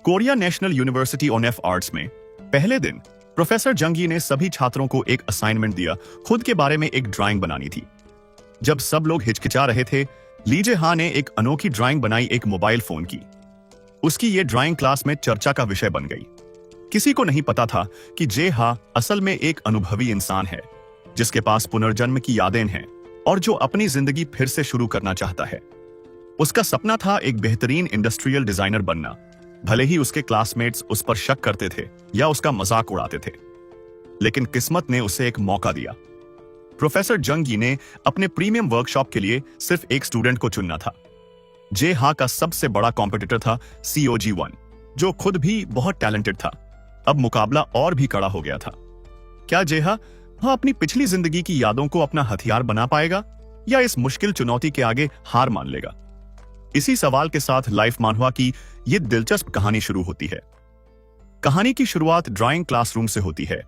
Korea national university of arts में पहले दिन प्रोफेसर जंगी ने सभी छात्रों को एक असाइनमेंट दिया। खुद के बारे में एक ड्राइंग बनानी थी। जब सब लोग हिचकिचा रहे थे, ली जे हा ने एक अनोखी ड्राइंग बनाई, एक मोबाइल फोन की। उसकी ये ड्राइंग क्लास में चर्चा का विषय बन गई। किसी को नहीं पता था कि जे हा असल में एक अनुभवी इंसान है, जिसके पास पुनर्जन्म की यादें हैं और जो अपनी जिंदगी फिर से शुरू करना चाहता है। उसका सपना था एक बेहतरीन इंडस्ट्रियल डिजाइनर बनना, भले ही उसके क्लासमेट्स उस पर शक करते थे या उसका मजाक उड़ाते थे। लेकिन किस्मत ने उसे एक मौका दिया। प्रोफेसर जंगी ने अपने प्रीमियम वर्कशॉप के लिए सिर्फ एक स्टूडेंट को चुनना था। जे हा का सबसे बड़ा कॉम्पिटिटर था COG1, जो खुद भी बहुत टैलेंटेड था। अब मुकाबला और भी कड़ा हो गया था। क्या जे हा अपनी पिछली जिंदगी की यादों को अपना हथियार बना पाएगा या इस मुश्किल चुनौती के आगे हार मान लेगा? इसी सवाल के साथ लाइफ मानहुआ की यह दिलचस्प कहानी शुरू होती है। कहानी की शुरुआत ड्राइंग क्लासरूम से होती है।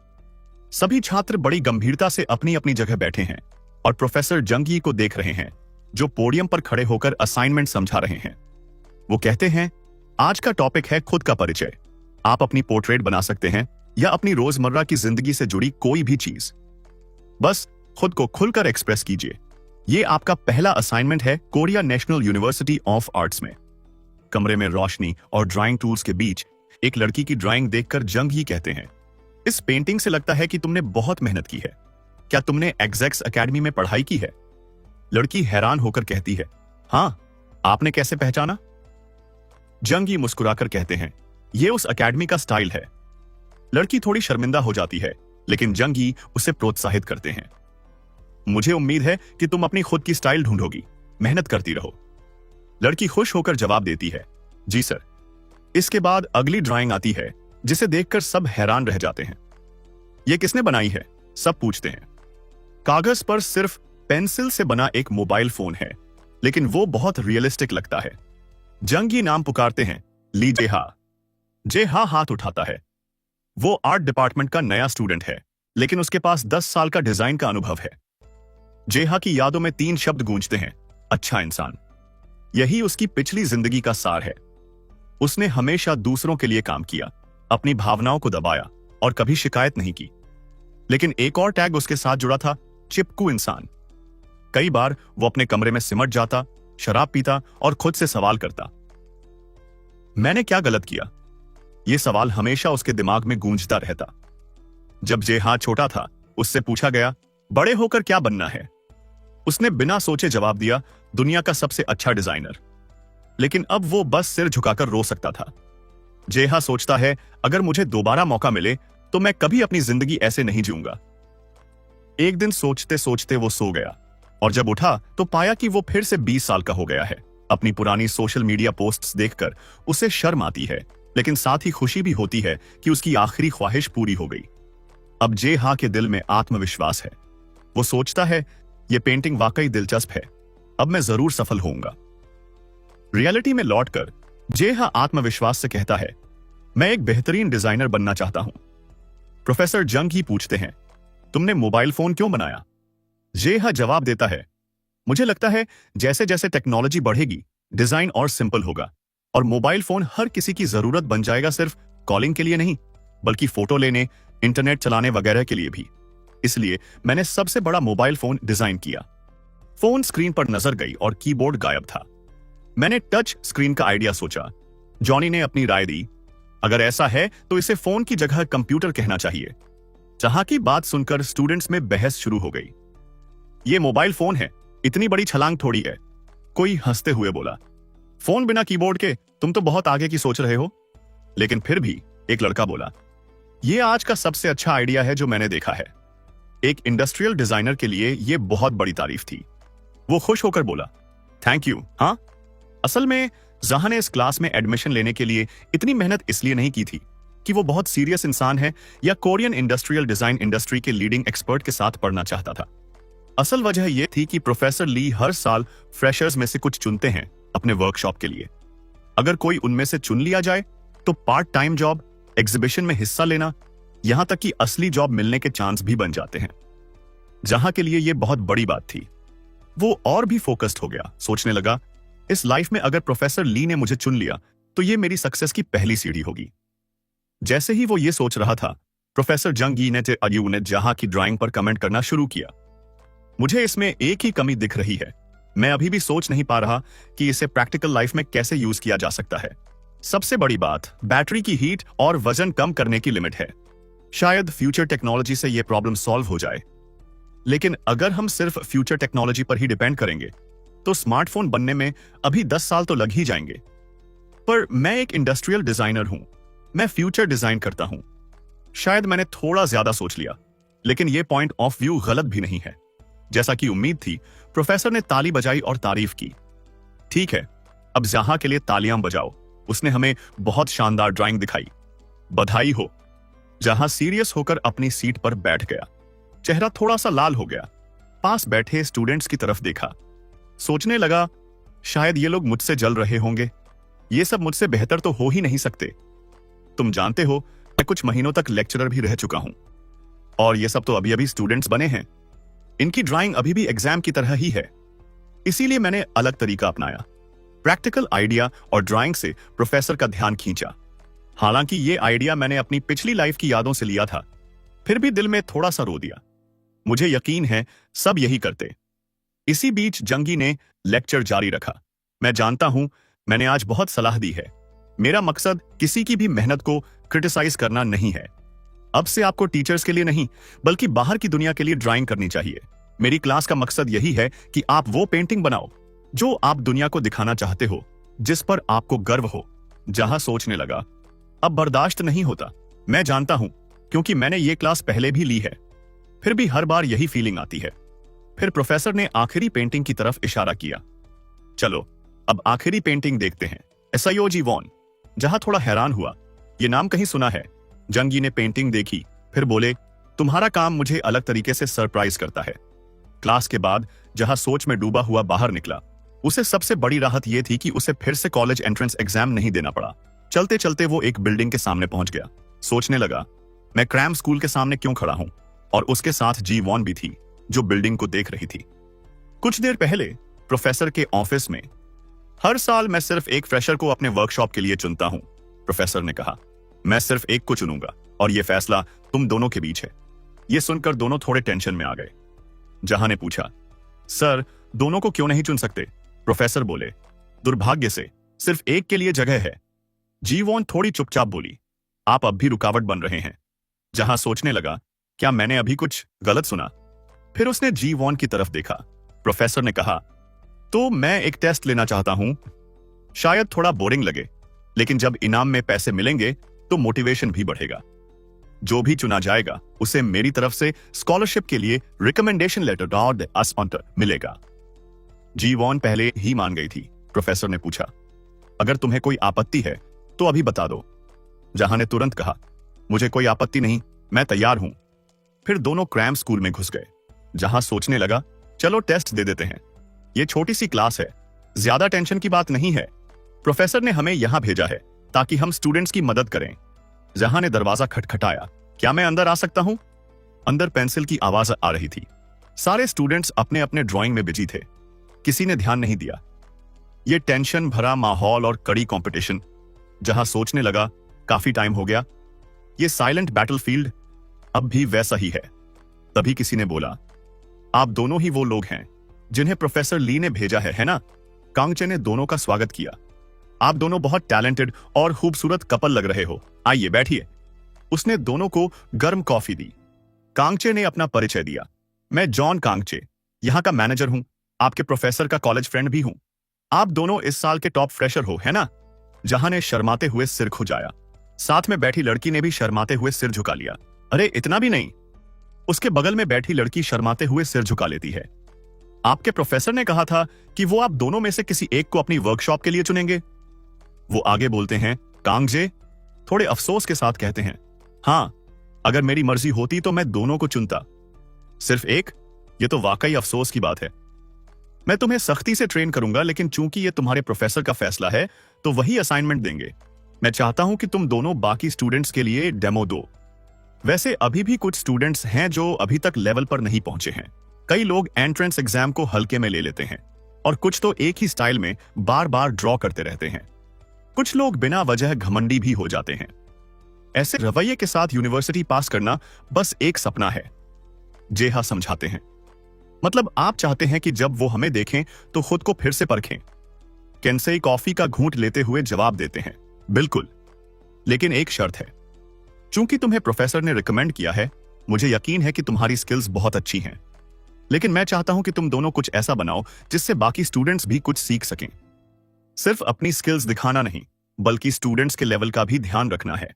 सभी छात्र बड़ी गंभीरता से अपनी अपनी जगह बैठे हैं और प्रोफेसर जंगी को देख रहे हैं, जो पोडियम पर खड़े होकर असाइनमेंट समझा रहे हैं। वो कहते हैं, आज का टॉपिक है खुद का परिचय। आप अपनी पोर्ट्रेट बना सकते हैं या अपनी रोजमर्रा की जिंदगी से जुड़ी कोई भी चीज। बस खुद को खुलकर एक्सप्रेस कीजिए। ये आपका पहला असाइनमेंट है Korea national university of arts में। कमरे में रोशनी और ड्राइंग टूल्स के बीच एक लड़की की ड्राइंग देखकर जंगी कहते हैं, इस पेंटिंग से लगता है कि तुमने बहुत मेहनत की है। क्या तुमने एग्जैक्स एकेडमी में पढ़ाई की है? लड़की हैरान होकर कहती है, हाँ। आपने कैसे पहचाना? जंगी मुस्कुराकर कहते हैं, यह उस एकेडमी का स्टाइल है। लड़की थोड़ी शर्मिंदा हो जाती है, लेकिन जंगी उसे प्रोत्साहित करते हैं। मुझे उम्मीद है कि तुम अपनी खुद की स्टाइल ढूंढोगी, मेहनत करती रहो। लड़की खुश होकर जवाब देती है, जी सर। इसके बाद अगली ड्राइंग आती है, जिसे देखकर सब हैरान रह जाते हैं। यह किसने बनाई है? सब पूछते हैं। कागज पर सिर्फ पेंसिल से बना एक मोबाइल फोन है, लेकिन वो बहुत रियलिस्टिक लगता है। जंगी नाम पुकारते हैं, ली जे हा। जे हा हाथ उठाता है। वो आर्ट डिपार्टमेंट का नया स्टूडेंट है, लेकिन उसके पास 10 साल का डिजाइन का अनुभव है। जे हा की यादों में 3 शब्द गूंजते हैं, अच्छा इंसान। यही उसकी पिछली जिंदगी का सार है। उसने हमेशा दूसरों के लिए काम किया, अपनी भावनाओं को दबाया और कभी शिकायत नहीं की। लेकिन एक और टैग उसके साथ जुड़ा था, चिपकू इंसान। कई बार वो अपने कमरे में सिमट जाता, शराब पीता और खुद से सवाल करता, मैंने क्या गलत किया? यह सवाल हमेशा उसके दिमाग में गूंजता रहता। जब जे हा छोटा था, उससे पूछा गया, बड़े होकर क्या बनना है? उसने बिना सोचे जवाब दिया, दुनिया का सबसे अच्छा डिजाइनर। लेकिन अब वो बस सिर झुकाकर रो सकता था। जे हा सोचता है, अगर मुझे दोबारा मौका मिले तो मैं कभी अपनी जिंदगी ऐसे नहीं जीऊंगा। एक दिन सोचते सोचते वो सो गया और जब उठा तो पाया कि वो फिर से 20 साल का हो गया है। अपनी पुरानी सोशल मीडिया पोस्ट्स देखकर उसे शर्म आती है, लेकिन साथ ही खुशी भी होती है कि उसकी आखिरी ख्वाहिश पूरी हो गई। अब जे हा के दिल में आत्मविश्वास है। वो सोचता है, यह पेंटिंग वाकई दिलचस्प है, अब मैं जरूर सफल होऊंगा। रियलिटी में लौटकर जे हा आत्मविश्वास से कहता है, मैं एक बेहतरीन डिजाइनर बनना चाहता हूं। प्रोफेसर जंग ही पूछते हैं, तुमने मोबाइल फोन क्यों बनाया? जे हा जवाब देता है, मुझे लगता है जैसे जैसे टेक्नोलॉजी बढ़ेगी, डिजाइन और सिंपल होगा और मोबाइल फोन हर किसी की जरूरत बन जाएगा, सिर्फ कॉलिंग के लिए नहीं, बल्कि फोटो लेने, इंटरनेट चलाने वगैरह के लिए भी। इसलिए मैंने सबसे बड़ा मोबाइल फोन डिजाइन किया। फोन स्क्रीन पर नजर गई और कीबोर्ड गायब था। मैंने टच स्क्रीन का आइडिया सोचा। जॉनी ने अपनी राय दी, अगर ऐसा है तो इसे फोन की जगह कंप्यूटर कहना चाहिए। जहां की बात सुनकर स्टूडेंट्स में बहस शुरू हो गई। ये मोबाइल फोन है, इतनी बड़ी छलांग थोड़ी है। कोई हंसते हुए बोला, फोन बिना कीबोर्ड के तुम तो बहुत आगे की सोच रहे हो। लेकिन फिर भी एक लड़का बोला, यह आज का सबसे अच्छा आइडिया है जो मैंने देखा है। एक इंडस्ट्रियल डिजाइनर के लिए यह बहुत बड़ी तारीफ थी। वो खुश होकर बोला, थैंक यू। हाँ, असल में जहां ने इस क्लास में एडमिशन लेने के लिए इतनी मेहनत इसलिए नहीं की थी कि वो बहुत सीरियस इंसान है या कोरियन इंडस्ट्रियल डिजाइन इंडस्ट्री के लीडिंग एक्सपर्ट के साथ पढ़ना चाहता था। असल वजह यह थी कि प्रोफेसर ली हर साल फ्रेशर्स में से कुछ चुनते हैं अपने वर्कशॉप के लिए। अगर कोई उनमें से चुन लिया जाए तो पार्ट टाइम जॉब, एग्जीबिशन में हिस्सा लेना, यहां तक कि असली जॉब मिलने के चांस भी बन जाते हैं। जहां के लिए यह बहुत बड़ी बात थी। वो और भी फोकस्ड हो गया, सोचने लगा, इस लाइफ में अगर प्रोफेसर ली ने मुझे चुन लिया तो ये मेरी सक्सेस की पहली सीढ़ी होगी। जैसे ही वो ये सोच रहा था, प्रोफेसर जंग यी ने जहां की ड्राइंग पर कमेंट करना शुरू किया। मुझे इसमें एक ही कमी दिख रही है। मैं अभी भी सोच नहीं पा रहा कि इसे प्रैक्टिकल लाइफ में कैसे यूज किया जा सकता है। सबसे बड़ी बात बैटरी की हीट और वजन कम करने की लिमिट है। शायद फ्यूचर टेक्नोलॉजी से यह प्रॉब्लम सॉल्व हो जाए, लेकिन अगर हम सिर्फ फ्यूचर टेक्नोलॉजी पर ही डिपेंड करेंगे तो स्मार्टफोन बनने में अभी 10 साल तो लग ही जाएंगे। पर मैं एक इंडस्ट्रियल डिजाइनर हूं, मैं फ्यूचर डिजाइन करता हूं। शायद मैंने थोड़ा ज्यादा सोच लिया, लेकिन यह पॉइंट ऑफ व्यू गलत भी नहीं है। जैसा कि उम्मीद थी, प्रोफेसर ने ताली बजाई और तारीफ की। ठीक है, अब जहां के लिए तालियां बजाओ। उसने हमें बहुत शानदार ड्राइंग दिखाई। बधाई हो। जहां सीरियस होकर अपनी सीट पर बैठ गया, चेहरा थोड़ा सा लाल हो गया। पास बैठे स्टूडेंट्स की तरफ देखा, सोचने लगा शायद ये लोग मुझसे जल रहे होंगे। ये सब मुझसे बेहतर तो हो ही नहीं सकते। तुम जानते हो, मैं कुछ महीनों तक लेक्चरर भी रह चुका हूं, और ये सब तो अभी अभी स्टूडेंट्स बने हैं। इनकी ड्राइंग अभी भी एग्जाम की तरह ही है। इसीलिए मैंने अलग तरीका अपनाया। प्रैक्टिकल आइडिया और ड्राइंग से प्रोफेसर का ध्यान खींचा। हालांकि ये आइडिया मैंने अपनी पिछली लाइफ की यादों से लिया था, फिर भी दिल में थोड़ा सा रो दिया। मुझे यकीन है सब यही करते। इसी बीच जंगी ने लेक्चर जारी रखा। मैं जानता हूं, मैंने आज बहुत सलाह दी है। मेरा मकसद किसी की भी मेहनत को क्रिटिसाइज करना नहीं है। अब से आपको टीचर्स के लिए नहीं, बल्कि बाहर की दुनिया के लिए ड्राइंग करनी चाहिए। मेरी क्लास का मकसद यही है कि आप वो पेंटिंग बनाओ जो आप दुनिया को दिखाना चाहते हो, जिस पर आपको गर्व हो। जहां सोचने लगा, अब बर्दाश्त नहीं होता। मैं जानता हूं, क्योंकि मैंने ये क्लास पहले भी ली है। फिर भी हर बार यही फीलिंग आती है। फिर प्रोफेसर ने आखिरी पेंटिंग की तरफ इशारा किया। चलो अब आखिरी पेंटिंग देखते हैं, एसआईओ जी वॉन। जहां थोड़ा हैरान हुआ, ये नाम कहीं सुना है। जंगी ने पेंटिंग देखी, फिर बोले, तुम्हारा काम मुझे अलग तरीके से सरप्राइज करता है। क्लास के बाद जहां सोच में डूबा हुआ बाहर निकला, उसे सबसे बड़ी राहत यह थी कि उसे फिर से कॉलेज एंट्रेंस एग्जाम नहीं देना पड़ा। चलते चलते वो एक बिल्डिंग के सामने पहुंच गया। सोचने लगा, मैं क्रैम स्कूल के सामने क्यों खड़ा हूं, और उसके साथ जी वॉन भी थी, जो बिल्डिंग को देख रही थी। कुछ देर पहले प्रोफेसर के ऑफिस में, हर साल मैं सिर्फ एक फ्रेशर को अपने वर्कशॉप के लिए चुनता हूं, प्रोफेसर ने कहा। मैं सिर्फ एक को चुनूंगा, और यह फैसला तुम दोनों के बीच है। यह सुनकर दोनों थोड़े टेंशन में आ गए। जहां ने पूछा, सर दोनों को क्यों नहीं चुन सकते? प्रोफेसर बोले, दुर्भाग्य से सिर्फ एक के लिए जगह है। जी वॉन थोड़ी चुपचाप बोली, आप अब भी रुकावट बन रहे हैं। जहां सोचने लगा, क्या मैंने अभी कुछ गलत सुना? फिर उसने जी वॉन की तरफ देखा। प्रोफेसर ने कहा, तो मैं एक टेस्ट लेना चाहता हूं। शायद थोड़ा बोरिंग लगे, लेकिन जब इनाम में पैसे मिलेंगे तो मोटिवेशन भी बढ़ेगा। जो भी चुना जाएगा उसे मेरी तरफ से स्कॉलरशिप के लिए रिकमेंडेशन लेटर मिलेगा। जी वॉन पहले ही मान गई थी। प्रोफेसर ने पूछा, अगर तुम्हें कोई आपत्ति है तो अभी बता दो। जहां ने तुरंत कहा, मुझे कोई आपत्ति नहीं, मैं तैयार हूं। फिर दोनों क्रैम स्कूल में घुस गए। जहां सोचने लगा, चलो टेस्ट दे देते हैं। यह छोटी सी क्लास है, ज्यादा टेंशन की बात नहीं है। प्रोफेसर ने हमें यहां भेजा है ताकि हम स्टूडेंट्स की मदद करें। जहां ने दरवाजा खटखटाया, क्या मैं अंदर आ सकता हूं? अंदर पेंसिल की आवाज आ रही थी। सारे स्टूडेंट्स अपने अपने ड्राइंग में बिजी थे। किसी ने ध्यान नहीं दिया। यह टेंशन भरा माहौल और कड़ी कंपटीशन। जहां सोचने लगा, काफी टाइम हो गया। यह साइलेंट बैटलफील्ड अब भी वैसा ही है। तभी किसी ने बोला, आप दोनों ही वो लोग हैं जिन्हें प्रोफेसर ली ने भेजा है ना? कांगचे ने दोनों का स्वागत किया। आप दोनों बहुत टैलेंटेड और खूबसूरत कपल लग रहे हो। आइए बैठिए। उसने दोनों को गर्म कॉफी दी। कांगचे ने अपना परिचय दिया, मैं जॉन कांगचे, यहां का मैनेजर हूं, आपके प्रोफेसर का कॉलेज फ्रेंड भी हूं। आप दोनों इस साल के टॉप फ्रेशर हो, है ना? जहां ने शर्माते हुए सिर खुजाया। साथ में बैठी लड़की ने भी शर्माते हुए सिर झुका लिया। अरे इतना भी नहीं। उसके बगल में बैठी लड़की शर्माते हुए सिर झुका लेती है। आपके प्रोफेसर ने कहा था कि वो आप दोनों में से किसी एक को अपनी वर्कशॉप के लिए चुनेंगे। वो आगे बोलते हैं, कांगजे थोड़े अफसोस के साथ कहते हैं, हां, अगर मेरी मर्जी होती तो मैं दोनों को चुनता। सिर्फ एक? ये तो वाकई अफसोस की बात है। मैं तुम्हें सख्ती से ट्रेन करूंगा, लेकिन चूंकि ये तुम्हारे प्रोफेसर का फैसला है तो वही असाइनमेंट देंगे। मैं चाहता हूं कि तुम दोनों बाकी स्टूडेंट्स के लिए डेमो दो। वैसे अभी भी कुछ स्टूडेंट्स हैं जो अभी तक लेवल पर नहीं पहुंचे हैं। कई लोग एंट्रेंस एग्जाम को हल्के में ले लेते हैं, और कुछ तो एक ही स्टाइल में बार बार ड्रॉ करते रहते हैं। कुछ लोग बिना वजह घमंडी भी हो जाते हैं। ऐसे रवैये के साथ यूनिवर्सिटी पास करना बस एक सपना है, जेहा समझाते हैं। मतलब आप चाहते हैं कि जब वो हमें देखें तो खुद को फिर से परखें। केंसेई कॉफी का घूंट लेते हुए जवाब देते हैं, बिल्कुल, लेकिन एक शर्त है। चूंकि तुम्हें प्रोफेसर ने रिकमेंड किया है, मुझे यकीन है कि तुम्हारी स्किल्स बहुत अच्छी हैं, लेकिन मैं चाहता हूं कि तुम दोनों कुछ ऐसा बनाओ जिससे बाकी स्टूडेंट्स भी कुछ सीख सकें। सिर्फ अपनी स्किल्स दिखाना नहीं, बल्कि स्टूडेंट्स के लेवल का भी ध्यान रखना है।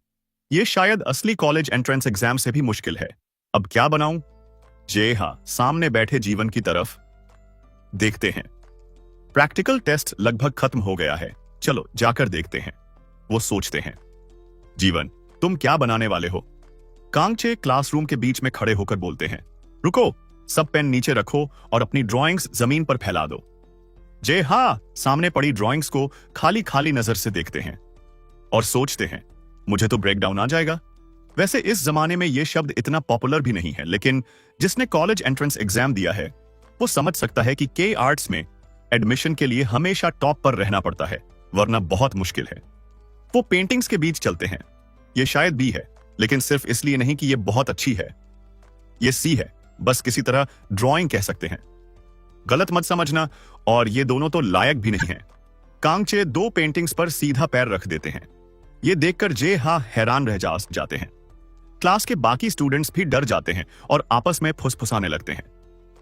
यह शायद असली कॉलेज एंट्रेंस एग्जाम से भी मुश्किल है। अब क्या बनाऊं? जेहा सामने बैठे जीवन की तरफ देखते हैं। प्रैक्टिकल टेस्ट लगभग खत्म हो गया है, चलो जाकर देखते हैं, वो सोचते हैं। जीवन, तुम क्या बनाने वाले हो? कांगचे क्लासरूम के बीच में खड़े होकर बोलते हैं। रुको, सब पेन नीचे रखो और अपनी ड्राइंग्स जमीन पर फैला दो। जेहा सामने पड़ी ड्राइंग्स को खाली खाली नजर से देखते हैं और सोचते हैं, मुझे तो ब्रेकडाउन आ जाएगा। वैसे इस जमाने में यह शब्द इतना पॉपुलर भी नहीं है, लेकिन जिसने कॉलेज एंट्रेंस एग्जाम दिया है वो समझ सकता है कि के आर्ट्स में एडमिशन के लिए हमेशा टॉप पर रहना पड़ता है, वरना बहुत मुश्किल है। वो पेंटिंग्स के बीच चलते हैं। ये शायद बी है, लेकिन सिर्फ इसलिए नहीं कि ये बहुत अच्छी है। ये सी है, बस किसी तरह ड्राइंग कह सकते हैं। गलत मत समझना, और ये दोनों तो लायक भी नहीं है। कांगचे दो पेंटिंग्स पर सीधा पैर रख देते हैं। ये देखकर जेहा हैरान रह जाते हैं। क्लास के बाकी स्टूडेंट्स भी डर जाते हैं और आपस में फुसफुसाने लगते हैं।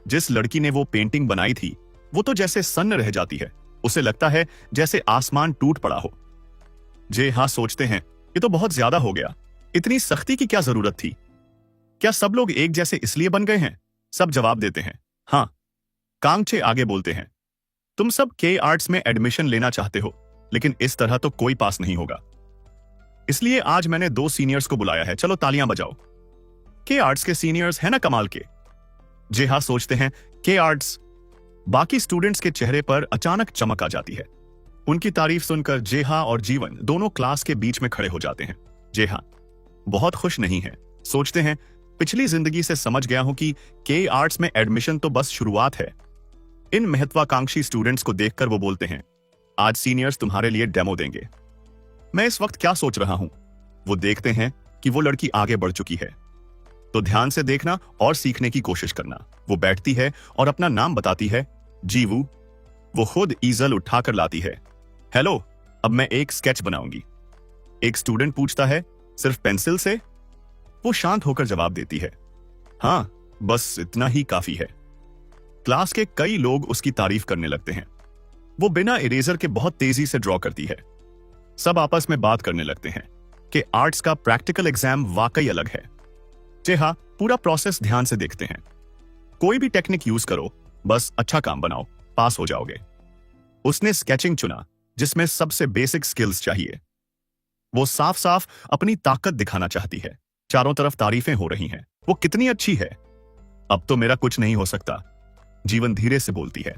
जिस लड़की ने वो पेंटिंग बनाई थी वो तो जैसे सन्न रह जाती है। उसे लगता है जैसे आसमान टूट पड़ा हो। जेहा सोचते हैं, ये तो बहुत ज्यादा हो गया। इतनी सख्ती की क्या जरूरत थी? क्या सब लोग एक जैसे इसलिए बन गए हैं? सब जवाब देते हैं, हाँ। कांगचे आगे बोलते हैं, तुम सब के आर्ट्स में एडमिशन लेना चाहते हो, लेकिन इस तरह तो कोई पास नहीं होगा। इसलिए आज मैंने दो सीनियर्स को बुलाया है, चलो तालियां बजाओ। के आर्ट्स के सीनियर्स है ना कमाल के? जेहा सोचते हैं, के आर्ट्स। बाकी स्टूडेंट्स के चेहरे पर अचानक चमक आ जाती है। उनकी तारीफ सुनकर जेहा और जीवन दोनों क्लास के बीच में खड़े हो जाते हैं। जेहा बहुत खुश नहीं है, सोचते हैं, पिछली जिंदगी से समझ गया हूं कि के आर्ट्स में एडमिशन तो बस शुरुआत है। इन महत्वाकांक्षी स्टूडेंट्स को देखकर वो बोलते हैं, आज सीनियर्स तुम्हारे लिए डेमो देंगे। मैं इस वक्त क्या सोच रहा हूं? वो देखते हैं कि वो लड़की आगे बढ़ चुकी है, तो ध्यान से देखना और सीखने की कोशिश करना। वो बैठती है और अपना नाम बताती है, जीवू। वो खुद ईजल उठाकर लाती है। हेलो, अब मैं एक स्केच बनाऊंगी। एक स्टूडेंट पूछता है, सिर्फ पेंसिल से? वो शांत होकर जवाब देती है, हाँ, बस इतना ही काफी है। क्लास के कई लोग उसकी तारीफ करने लगते हैं। वो बिना इरेजर के बहुत तेजी से ड्रॉ करती है। सब आपस में बात करने लगते हैं कि आर्ट्स का प्रैक्टिकल एग्जाम वाकई अलग है। जेहा पूरा प्रोसेस ध्यान से देखते हैं। कोई भी टेक्निक यूज करो, बस अच्छा काम बनाओ, पास हो जाओगे। उसने स्केचिंग चुना, जिसमें सबसे बेसिक स्किल्स चाहिए। वो साफ साफ अपनी ताकत दिखाना चाहती है। चारों तरफ तारीफें हो रही हैं, वो कितनी अच्छी है। अब तो मेरा कुछ नहीं हो सकता, जीवन धीरे से बोलती है।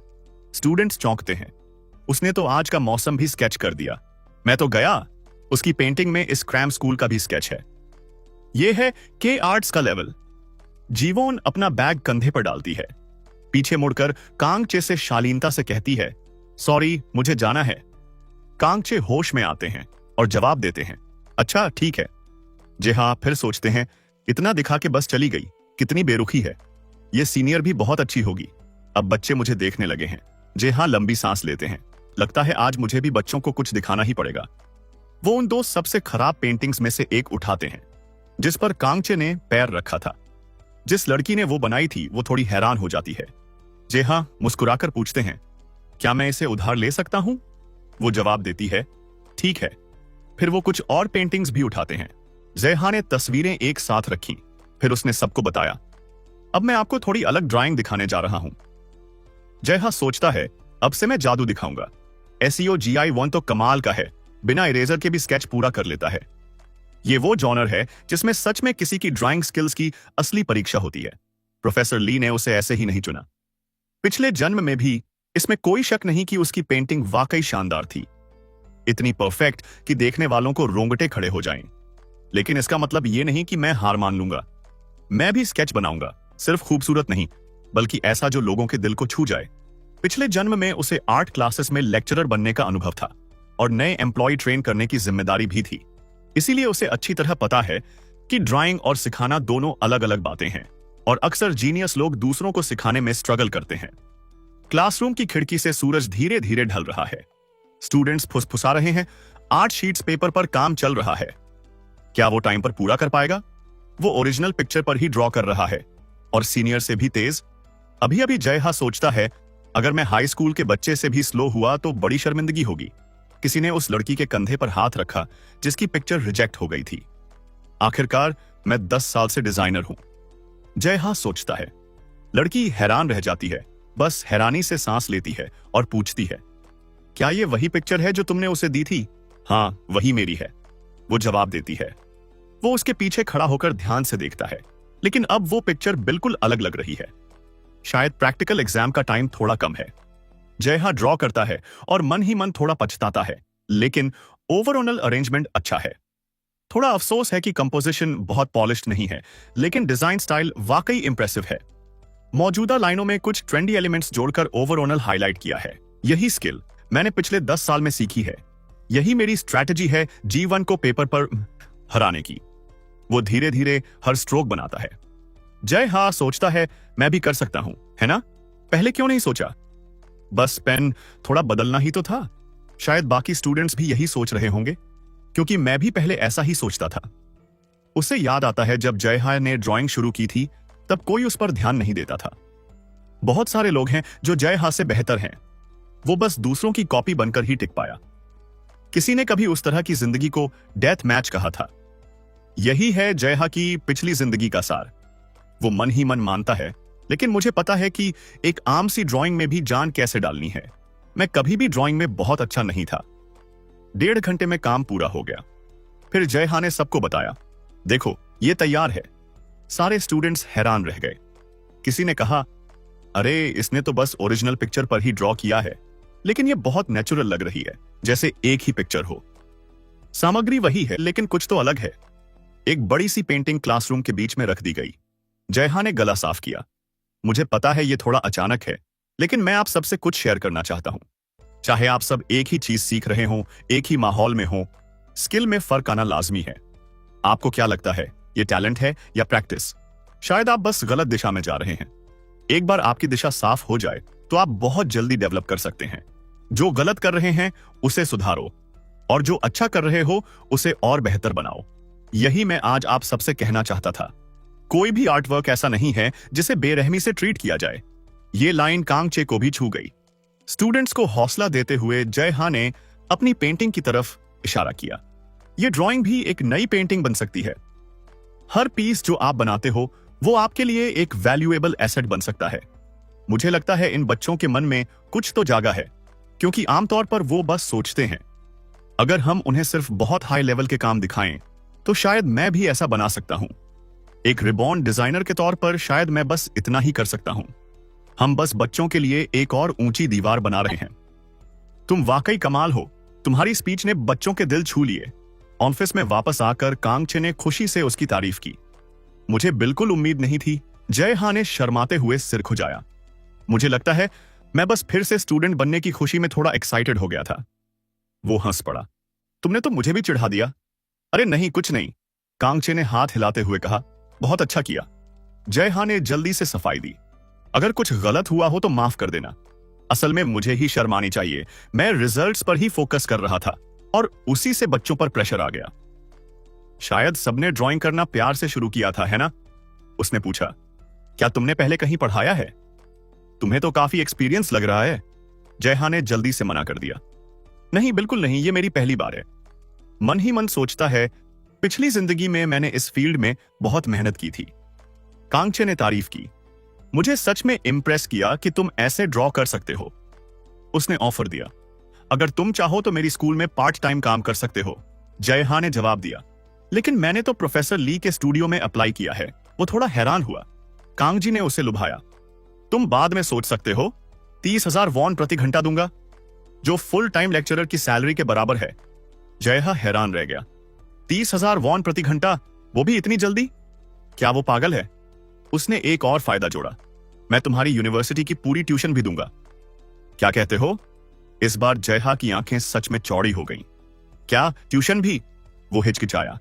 स्टूडेंट्स चौंकते हैं। उसने तो आज का मौसम भी स्केच कर दिया। मैं तो गया। उसकी पेंटिंग में इस क्रैम स्कूल का भी स्केच है। यह है के आर्ट्स का लेवल। जीवोन अपना बैग कंधे पर डालती है। पीछे मुड़कर कांगचे से शालीनता से कहती है, सॉरी, मुझे जाना है। कांगचे होश में आते हैं और जवाब देते हैं, अच्छा ठीक है। जेहा फिर सोचते हैं, इतना दिखा के बस चली गई, कितनी बेरुखी है। ये सीनियर भी बहुत अच्छी होगी। अब बच्चे मुझे देखने लगे हैं। जेहा लंबी सांस लेते हैं। लगता है आज मुझे भी बच्चों को कुछ दिखाना ही पड़ेगा। वो उन दो सबसे खराब पेंटिंग्स में से एक उठाते हैं, जिस पर कांगचे ने पैर रखा था। जिस लड़की ने वो बनाई थी वो थोड़ी हैरान हो जाती है। जेहा मुस्कुराकर पूछते हैं, क्या मैं इसे उधार ले सकता हूं? वो जवाब देती है, ठीक है। फिर वो कुछ और पेंटिंग्स भी उठाते हैं। जेहा ने तस्वीरें एक साथ रखी। फिर उसने सबको बताया, अब मैं आपको थोड़ी अलग ड्राइंग दिखाने जा रहा हूं। जेहा सोचता है, अब से मैं जादू दिखाऊंगा। SEO GI1 तो कमाल का है, बिना इरेजर के भी स्केच पूरा कर लेता है। ये वो जॉनर है जिसमें सच में किसी की ड्राइंग स्किल्स की असली परीक्षा होती है। प्रोफेसर ली ने उसे ऐसे ही नहीं चुना। पिछले जन्म में भी इसमें कोई शक नहीं कि उसकी पेंटिंग वाकई शानदार थी, इतनी परफेक्ट कि देखने वालों को रोंगटे खड़े हो जाएं। लेकिन इसका मतलब यह नहीं कि मैं हार मान लूंगा। मैं भी स्केच बनाऊंगा, सिर्फ खूबसूरत नहीं, बल्कि ऐसा जो लोगों के दिल को छू जाए। पिछले जन्म में उसे आर्ट क्लासेस में लेक्चरर बनने का अनुभव था और नए एम्प्लॉय ट्रेन करने की जिम्मेदारी भी थी। इसीलिए उसे अच्छी तरह पता है कि ड्राइंग और सिखाना दोनों अलग अलग बातें हैं और अक्सर जीनियस लोग दूसरों को सिखाने में स्ट्रगल करते हैं। क्लासरूम की खिड़की से सूरज धीरे धीरे ढल रहा है। स्टूडेंट्स फुसफुसा रहे हैं। 8 शीट्स पेपर पर काम चल रहा है। क्या वो टाइम पर पूरा कर पाएगा? वो ओरिजिनल पिक्चर पर ही ड्रॉ कर रहा है और सीनियर से भी तेज। अभी अभी जय हा सोचता है, अगर मैं हाई स्कूल के बच्चे से भी स्लो हुआ तो बड़ी शर्मिंदगी होगी। किसी ने उस लड़की के कंधे पर हाथ रखा जिसकी पिक्चर रिजेक्ट हो गई थी। आखिरकार मैं 10 साल से डिजाइनर हूं, जय हा सोचता है। लड़की हैरान रह जाती है, बस हैरानी से सांस लेती है और पूछती है, क्या ये वही पिक्चर है जो तुमने उसे दी थी? हाँ, वही मेरी है, वो जवाब देती है। वो उसके पीछे खड़ा होकर ध्यान से देखता है, लेकिन अब वो पिक्चर बिल्कुल अलग लग रही है। शायद प्रैक्टिकल एग्जाम का टाइम थोड़ा कम है। जय हा ड्रॉ करता है और मन ही मन थोड़ा पछताता है, लेकिन ओवरऑल अरेंजमेंट अच्छा है। थोड़ा अफसोस है कि कंपोजिशन बहुत पॉलिश्ड नहीं है, लेकिन डिजाइन स्टाइल वाकई इंप्रेसिव है। मौजूदा लाइनों में कुछ ट्रेंडी एलिमेंट्स जोड़कर ओवरऑल हाईलाइट किया है। यही स्किल मैंने पिछले 10 साल में सीखी है। यही मेरी स्ट्रैटेजी है जीवन को पेपर पर हराने की। वो धीरे धीरे हर स्ट्रोक बनाता है। जय हा सोचता है, मैं भी कर सकता हूं, है ना? पहले क्यों नहीं सोचा? बस पेन थोड़ा बदलना ही तो था। शायद बाकी स्टूडेंट्स भी यही सोच रहे होंगे, क्योंकि मैं भी पहले ऐसा ही सोचता था। उसे याद आता है जब जय हा ने ड्राइंग शुरू की थी, तब कोई उस पर ध्यान नहीं देता था। बहुत सारे लोग हैं जो जय हा से बेहतर हैं, वो बस दूसरों की कॉपी बनकर ही टिक पाया। किसी ने कभी उस तरह की जिंदगी को डेथ मैच कहा था। यही है जय हा की पिछली जिंदगी का सार। वो मन ही मन मानता है, लेकिन मुझे पता है कि एक आम सी ड्राइंग में भी जान कैसे डालनी है। मैं कभी भी ड्राइंग में बहुत अच्छा नहीं था। 1.5 घंटे में काम पूरा हो गया। फिर जय हा ने सबको बताया, देखो ये तैयार है। सारे स्टूडेंट्स हैरान रह गए। किसी ने कहा, अरे इसने तो बस ओरिजिनल पिक्चर पर ही ड्रॉ किया है, लेकिन ये बहुत नेचुरल लग रही है, जैसे एक ही पिक्चर हो। सामग्री वही है, लेकिन कुछ तो अलग है। एक बड़ी सी पेंटिंग क्लासरूम के बीच में रख दी गई। जय हा ने गला साफ किया। मुझे पता है ये थोड़ा अचानक है, लेकिन मैं आप सबसे कुछ शेयर करना चाहता हूं। चाहे आप सब एक ही चीज सीख रहे हों, एक ही माहौल में हों, स्किल में फर्क आना लाजमी है। आपको क्या लगता है, ये टैलेंट है या प्रैक्टिस? शायद आप बस गलत दिशा में जा रहे हैं। एक बार आपकी दिशा साफ हो जाए तो आप बहुत जल्दी डेवलप कर सकते हैं। जो गलत कर रहे हैं उसे सुधारो, और जो अच्छा कर रहे हो उसे और बेहतर बनाओ। यही मैं आज आप सबसे कहना चाहता था। कोई भी आर्ट वर्क ऐसा नहीं है जिसे बेरहमी से ट्रीट किया जाए। ये लाइन कांगचे को भी छू गई। स्टूडेंट्स को हौसला देते हुए जय हा ने अपनी पेंटिंग की तरफ इशारा किया। ये ड्राइंग भी एक नई पेंटिंग बन सकती है। हर पीस जो आप बनाते हो वो आपके लिए एक वैल्यूएबल एसेट बन सकता है। मुझे लगता है इन बच्चों के मन में कुछ तो जागा है, क्योंकि आमतौर पर वो बस सोचते हैं। अगर हम उन्हें सिर्फ बहुत हाई लेवल के काम दिखाएं, तो शायद मैं भी ऐसा बना सकता हूं। एक रिबॉर्न डिजाइनर के तौर पर शायद मैं बस इतना ही कर सकता हूं। हम बस बच्चों के लिए एक और ऊंची दीवार बना रहे हैं। तुम वाकई कमाल हो। तुम्हारी स्पीच ने बच्चों के दिल छू लिए। ऑफिस में वापस आकर कांगचे ने खुशी से उसकी तारीफ की। मुझे बिल्कुल उम्मीद नहीं थी। जय हा ने शर्माते हुए सिर खुजाया। मुझे लगता है मैं बस फिर से स्टूडेंट बनने की खुशी में थोड़ा एक्साइटेड हो गया था। वो हंस पड़ा। तुमने तो मुझे भी चिढ़ा दिया। अरे नहीं, कुछ नहीं, कांगचे ने हाथ हिलाते हुए कहा। बहुत अच्छा किया। जय हा ने जल्दी से सफाई दी। अगर कुछ गलत हुआ हो तो माफ कर देना। असल में मुझे ही शर्मानी चाहिए। मैं रिजल्ट्स पर ही फोकस कर रहा था और उसी से बच्चों पर प्रेशर आ गया। शायद सबने ड्राइंग करना प्यार से शुरू किया था, है ना? उसने पूछा। क्या तुमने पहले कहीं पढ़ाया है? तुम्हें तो काफी एक्सपीरियंस लग रहा है। जय हा ने जल्दी से मना कर दिया। नहीं, बिल्कुल नहीं, ये मेरी पहली बार है। मन ही मन सोचता है, पिछली जिंदगी में मैंने इस फील्ड में बहुत मेहनत की थी। कांगचे ने तारीफ की। मुझे सच में इंप्रेस किया कि तुम ऐसे ड्रॉ कर सकते हो। उसने ऑफर दिया, अगर तुम चाहो तो मेरी स्कूल में पार्ट टाइम काम कर सकते हो। जय हा ने जवाब दिया, लेकिन मैंने तो प्रोफेसर ली के स्टूडियो में अप्लाई किया है। वो थोड़ा हैरान हुआ। कांगजी ने उसे लुभाया। तुम बाद में सोच सकते हो। 30,000 वॉन प्रति घंटा दूंगा, जो फुल टाइम लेक्चरर की सैलरी के बराबर है। जय हा हैरान रह गया। 30,000 वॉन प्रति घंटा, वो भी इतनी जल्दी? क्या वो पागल है? उसने एक और फायदा जोड़ा। मैं तुम्हारी यूनिवर्सिटी की पूरी ट्यूशन भी दूंगा। क्या कहते हो? इस बार जयहा की आंखें सच में चौड़ी हो गईं। क्या ट्यूशन भी? वो हिचकिचाया।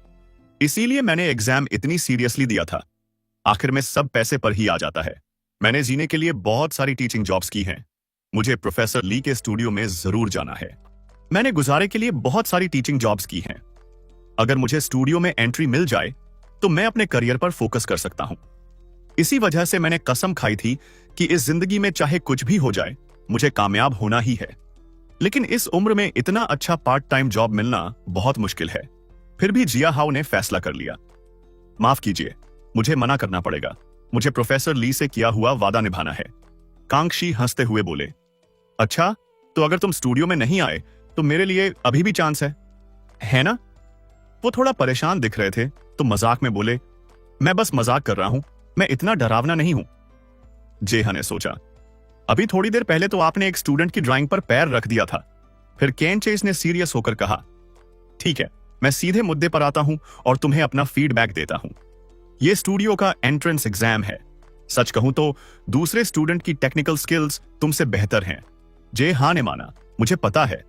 इसीलिए मैंने एग्जाम इतनी सीरियसली दिया था। आखिर में सब पैसे पर ही आ जाता है। मैंने जीने के लिए बहुत सारी टीचिंग जॉब्स की हैं। मुझे प्रोफेसर ली के स्टूडियो में जरूर जाना है। मैंने गुजारे के लिए बहुत सारी टीचिंग जॉब्स की हैं। अगर मुझे स्टूडियो में एंट्री मिल जाए तो मैं अपने करियर पर फोकस कर सकता हूं। इसी वजह से मैंने कसम खाई थी कि इस जिंदगी में चाहे कुछ भी हो जाए, मुझे कामयाब होना ही है। लेकिन इस उम्र में इतना अच्छा पार्ट टाइम जॉब मिलना बहुत मुश्किल है। फिर भी जिया हाउ ने फैसला कर लिया। माफ कीजिए, मुझे मना करना पड़ेगा। मुझे प्रोफेसर ली से किया हुआ वादा निभाना है। कांगशी हंसते हुए बोले। अच्छा, तो अगर तुम स्टूडियो में नहीं आए तो मेरे लिए अभी भी चांस है ना? वो थोड़ा परेशान दिख रहे थे तो मजाक में बोले, मैं बस मजाक कर रहा हूं, मैं इतना डरावना नहीं हूं। जेहा ने सोचा, अभी थोड़ी देर पहले तो आपने एक स्टूडेंट की ड्राइंग पर पैर रख दिया था। फिर केन चेस ने सीरियस होकर कहा, ठीक है, मैं सीधे मुद्दे पर आता हूं और तुम्हें अपना फीडबैक देता हूं। यह स्टूडियो का एंट्रेंस एग्जाम है। सच कहूं तो दूसरे स्टूडेंट की टेक्निकल स्किल्स तुमसे बेहतर हैं। जेहा ने माना, मुझे पता है।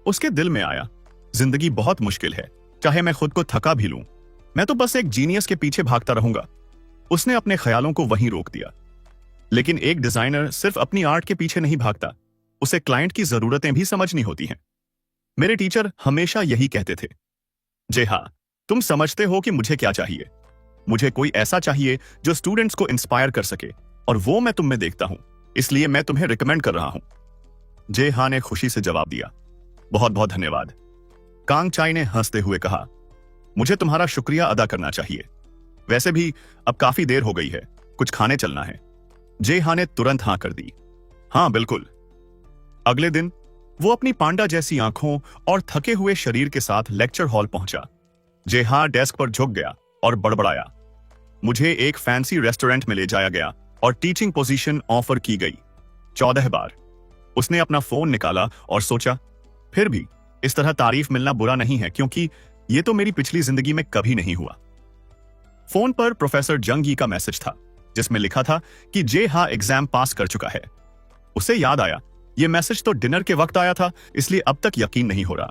उसके दिल में आया, जिंदगी बहुत मुश्किल है, चाहे मैं खुद को थका भी लूं, मैं तो बस एक जीनियस के पीछे भागता रहूंगा। उसने अपने ख्यालों को वहीं रोक दिया। लेकिन एक डिजाइनर सिर्फ अपनी आर्ट के पीछे नहीं भागता, उसे क्लाइंट की जरूरतें भी समझनी होती हैं। मेरे टीचर हमेशा यही कहते थे, जेहा, तुम समझते हो कि मुझे क्या चाहिए? मुझे कोई ऐसा चाहिए जो स्टूडेंट्स को इंस्पायर कर सके, और वो मैं तुम में देखता हूं, इसलिए मैं तुम्हें रिकमेंड कर रहा हूं। जेहा ने खुशी से जवाब दिया, बहुत बहुत धन्यवाद। कांग चाई ने हंसते हुए कहा, मुझे तुम्हारा शुक्रिया अदा करना चाहिए। वैसे भी अब काफी देर हो गई है, कुछ खाने चलना है। जेहा ने तुरंत हां कर दी। हां बिल्कुल। अगले दिन वो अपनी पांडा जैसी आंखों और थके हुए शरीर के साथ लेक्चर हॉल पहुंचा। जेहा डेस्क पर झुक गया और बड़बड़ाया, मुझे एक फैंसी रेस्टोरेंट में ले जाया गया और टीचिंग पोजीशन ऑफर की गई 14 बार। उसने अपना फोन निकाला और सोचा, फिर भी इस तरह तारीफ मिलना बुरा नहीं है, क्योंकि यह तो मेरी पिछली जिंदगी में कभी नहीं हुआ। फोन पर प्रोफेसर जंग यी का मैसेज था, जिसमें लिखा था कि जेहा एग्जाम पास कर चुका है। उसे याद आया, यह मैसेज तो डिनर के वक्त आया था, इसलिए अब तक यकीन नहीं हो रहा।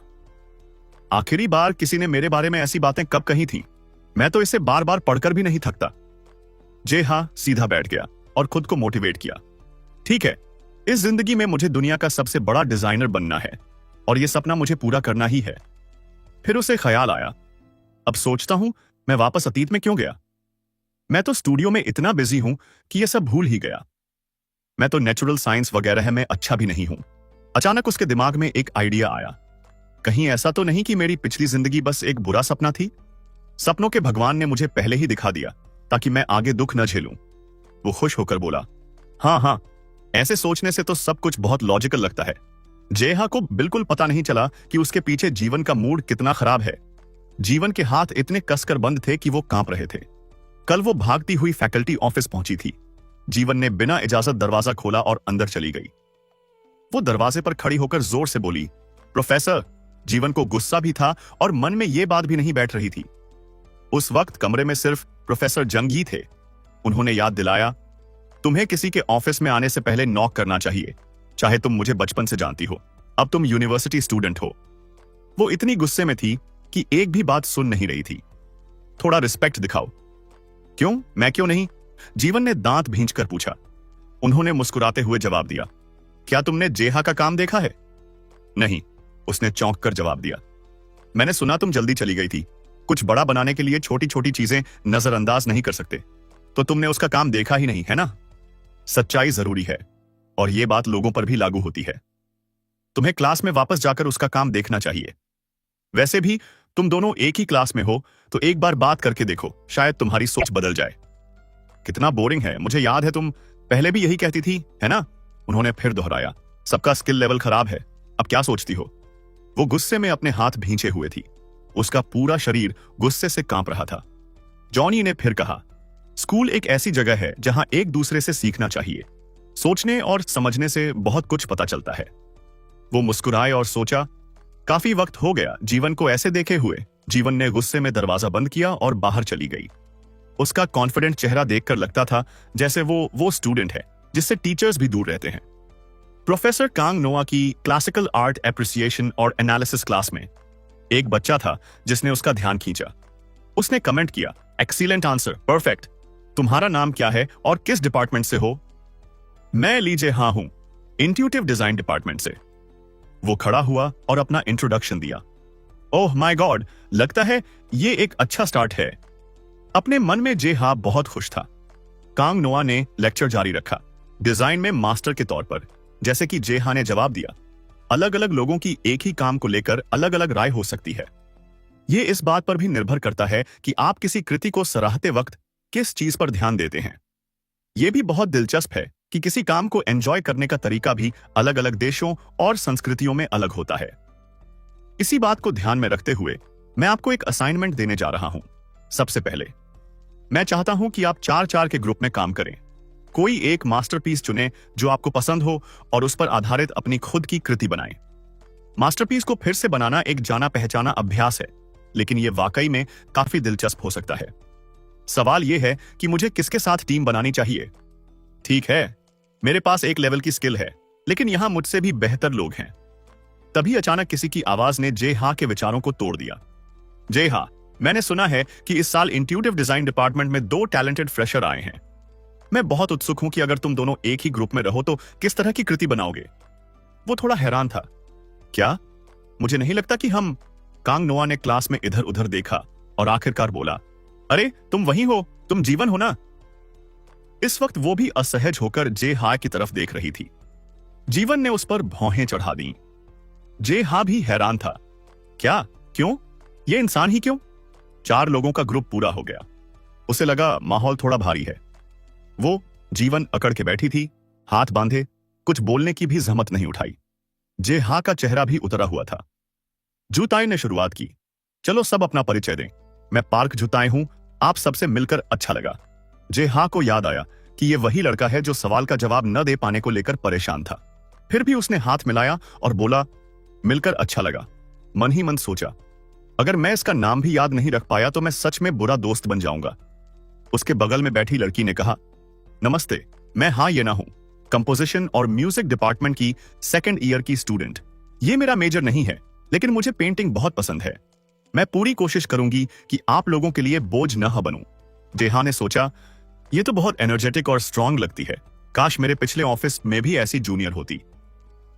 आखिरी बार किसी ने मेरे बारे में ऐसी बातें कब कही थी? मैं तो इसे बार बार पढ़कर भी नहीं थकता। जेहा सीधा बैठ गया और खुद को मोटिवेट किया। ठीक है, इस जिंदगी में मुझे दुनिया का सबसे बड़ा डिजाइनर बनना है और यह सपना मुझे पूरा करना ही है। फिर उसे ख्याल आया, अब सोचता हूं मैं वापस अतीत में क्यों गया? मैं तो स्टूडियो में इतना बिजी हूं कि यह सब भूल ही गया। मैं तो नेचुरल साइंस वगैरह में अच्छा भी नहीं हूं। अचानक उसके दिमाग में एक आइडिया आया, कहीं ऐसा तो नहीं कि मेरी पिछली जिंदगी बस एक बुरा सपना थी? सपनों के भगवान ने मुझे पहले ही दिखा दिया ताकि मैं आगे दुख न झेलूं। वो खुश होकर बोला, हाँ, ऐसे सोचने से तो सब कुछ बहुत लॉजिकल लगता है। जेहा को बिल्कुल पता नहीं चला कि उसके पीछे जीवन का मूड कितना खराब है। जीवन के हाथ इतने कसकर बंद थे कि वो कांप रहे थे। कल वो भागती हुई फैकल्टी ऑफिस पहुंची थी। जीवन ने बिना इजाजत दरवाजा खोला और अंदर चली गई। वो दरवाजे पर खड़ी होकर जोर से बोली, प्रोफेसर। जीवन को गुस्सा भी था और मन में यह बात भी नहीं बैठ रही थी। उस वक्त कमरे में सिर्फ प्रोफेसर जंग यी थे। उन्होंने याद दिलाया, तुम्हें किसी के ऑफिस में आने से पहले नॉक करना चाहिए, चाहे तुम मुझे बचपन से जानती हो, अब तुम यूनिवर्सिटी स्टूडेंट हो। वो इतनी गुस्से में थी कि एक भी बात सुन नहीं रही थी। थोड़ा रिस्पेक्ट दिखाओ। क्यों? मैं क्यों नहीं? जीवन ने दांत भींचकर पूछा। उन्होंने मुस्कुराते हुए जवाब दिया, क्या तुमने जेहा का काम देखा है? नहीं, उसने चौंक कर जवाब दिया। मैंने सुना तुम जल्दी चली गई थी। कुछ बड़ा बनाने के लिए छोटी छोटी चीजें नजरअंदाज नहीं कर सकते। तो तुमने उसका काम देखा ही नहीं, है ना? सच्चाई जरूरी है और यह बात लोगों पर भी लागू होती है। तुम्हें क्लास में वापस जाकर उसका काम देखना चाहिए। वैसे भी तुम दोनों एक ही क्लास में हो, तो एक बार बात करके देखो, शायद तुम्हारी सोच बदल जाए। कितना बोरिंग है, मुझे याद है तुम पहले भी यही कहती थी, है ना? उन्होंने फिर दोहराया, सबका स्किल लेवल खराब है, अब क्या सोचती हो? वो गुस्से में अपने हाथ भींचे हुए थी। उसका पूरा शरीर गुस्से से कांप रहा था। जॉनी ने फिर कहा, स्कूल एक ऐसी जगह है जहां एक दूसरे से सीखना चाहिए। सोचने और समझने से बहुत कुछ पता चलता है। वो मुस्कुराए और सोचा, काफी वक्त हो गया जीवन को ऐसे देखे हुए। जीवन ने गुस्से में दरवाजा बंद किया और बाहर चली गई। उसका कॉन्फिडेंट चेहरा देखकर लगता था जैसे वो स्टूडेंट है जिससे टीचर्स भी दूर रहते हैं। प्रोफेसर कांग नोआ की क्लासिकल आर्ट एप्रिसिएशन और एनालिसिस क्लास में एक बच्चा था जिसने उसका ध्यान खींचा। उसने कमेंट किया, एक्सीलेंट आंसर, परफेक्ट। तुम्हारा नाम क्या है और किस डिपार्टमेंट से हो? मैं लीजे हाँ हूं, इंट्यूटिव डिजाइन डिपार्टमेंट से। वो खड़ा हुआ और अपना इंट्रोडक्शन दिया। ओह माय गॉड, लगता है ये एक अच्छा स्टार्ट है। अपने मन में जे हा बहुत खुश था। कांग नोआ ने लेक्चर जारी रखा, डिजाइन में मास्टर के तौर पर। जैसे कि जे हा ने जवाब दिया, अलग अलग लोगों की एक ही काम को लेकर अलग अलग राय हो सकती है। यह इस बात पर भी निर्भर करता है कि आप किसी कृति को सराहते वक्त किस चीज पर ध्यान देते हैं। यह भी बहुत दिलचस्प है कि किसी काम को एंजॉय करने का तरीका भी अलग अलग देशों और संस्कृतियों में अलग होता है। इसी बात को ध्यान में रखते हुए मैं आपको एक असाइनमेंट देने जा रहा हूं। सबसे पहले मैं चाहता हूं कि आप 4-4 के ग्रुप में काम करें। कोई एक मास्टरपीस चुनें जो आपको पसंद हो और उस पर आधारित अपनी खुद की कृति बनाएं। मास्टरपीस को फिर से बनाना एक जाना पहचाना अभ्यास है, लेकिन यह वाकई में काफी दिलचस्प हो सकता है। सवाल यह है कि मुझे किसके साथ टीम बनानी चाहिए। ठीक है, मेरे पास एक लेवल की स्किल है, लेकिन यहां मुझसे भी बेहतर लोग हैं। तभी अचानक किसी की आवाज ने जे हा के विचारों को तोड़ दिया। जे हा, मैंने सुना है कि इस साल इंट्यूटिव डिजाइन डिपार्टमेंट में 2 टैलेंटेड फ्रेशर आए हैं। मैं बहुत उत्सुक हूं कि अगर तुम दोनों एक ही ग्रुप में रहो तो किस तरह की कृति बनाओगे। वो थोड़ा हैरान था। क्या? मुझे नहीं लगता कि हम। कांग नोआ ने क्लास में इधर उधर देखा और आखिरकार बोला, अरे तुम वही हो, तुम जीवन हो ना? इस वक्त वो भी असहज होकर जे हा की तरफ देख रही थी। जीवन ने उस पर भौहें चढ़ा दी। जे हा भी हैरान था। क्या? क्यों? ये इंसान ही क्यों? 4 लोगों का ग्रुप पूरा हो गया। उसे लगा माहौल थोड़ा भारी है। वो जीवन अकड़ के बैठी थी, हाथ बांधे, कुछ बोलने की भी जहमत नहीं उठाई। जे हा का चेहरा भी उतरा हुआ था। जूताई ने शुरुआत की, चलो सब अपना परिचय दें। मैं पार्क जूताई हूं, आप सबसे मिलकर अच्छा लगा। जे हा को याद आया कि यह वही लड़का है जो सवाल का जवाब न दे पाने को लेकर परेशान था। फिर भी उसने हाथ मिलाया और बोला, मिलकर अच्छा लगा। मन ही मन सोचा, अगर मैं इसका नाम भी याद नहीं रख पाया तो मैं सच में बुरा दोस्त बन जाऊंगा। उसके बगल में बैठी लड़की ने कहा, नमस्ते, मैं हाँ ये ना हूं, कंपोजिशन और म्यूजिक डिपार्टमेंट की 2nd ईयर की स्टूडेंट। ये मेरा मेजर नहीं है, लेकिन मुझे पेंटिंग बहुत पसंद है। मैं पूरी कोशिश करूंगी कि आप लोगों के लिए बोझ न बनूं। जेहा ने सोचा, ये तो बहुत एनर्जेटिक और स्ट्रांग लगती है। काश मेरे पिछले ऑफिस में भी ऐसी जूनियर होती।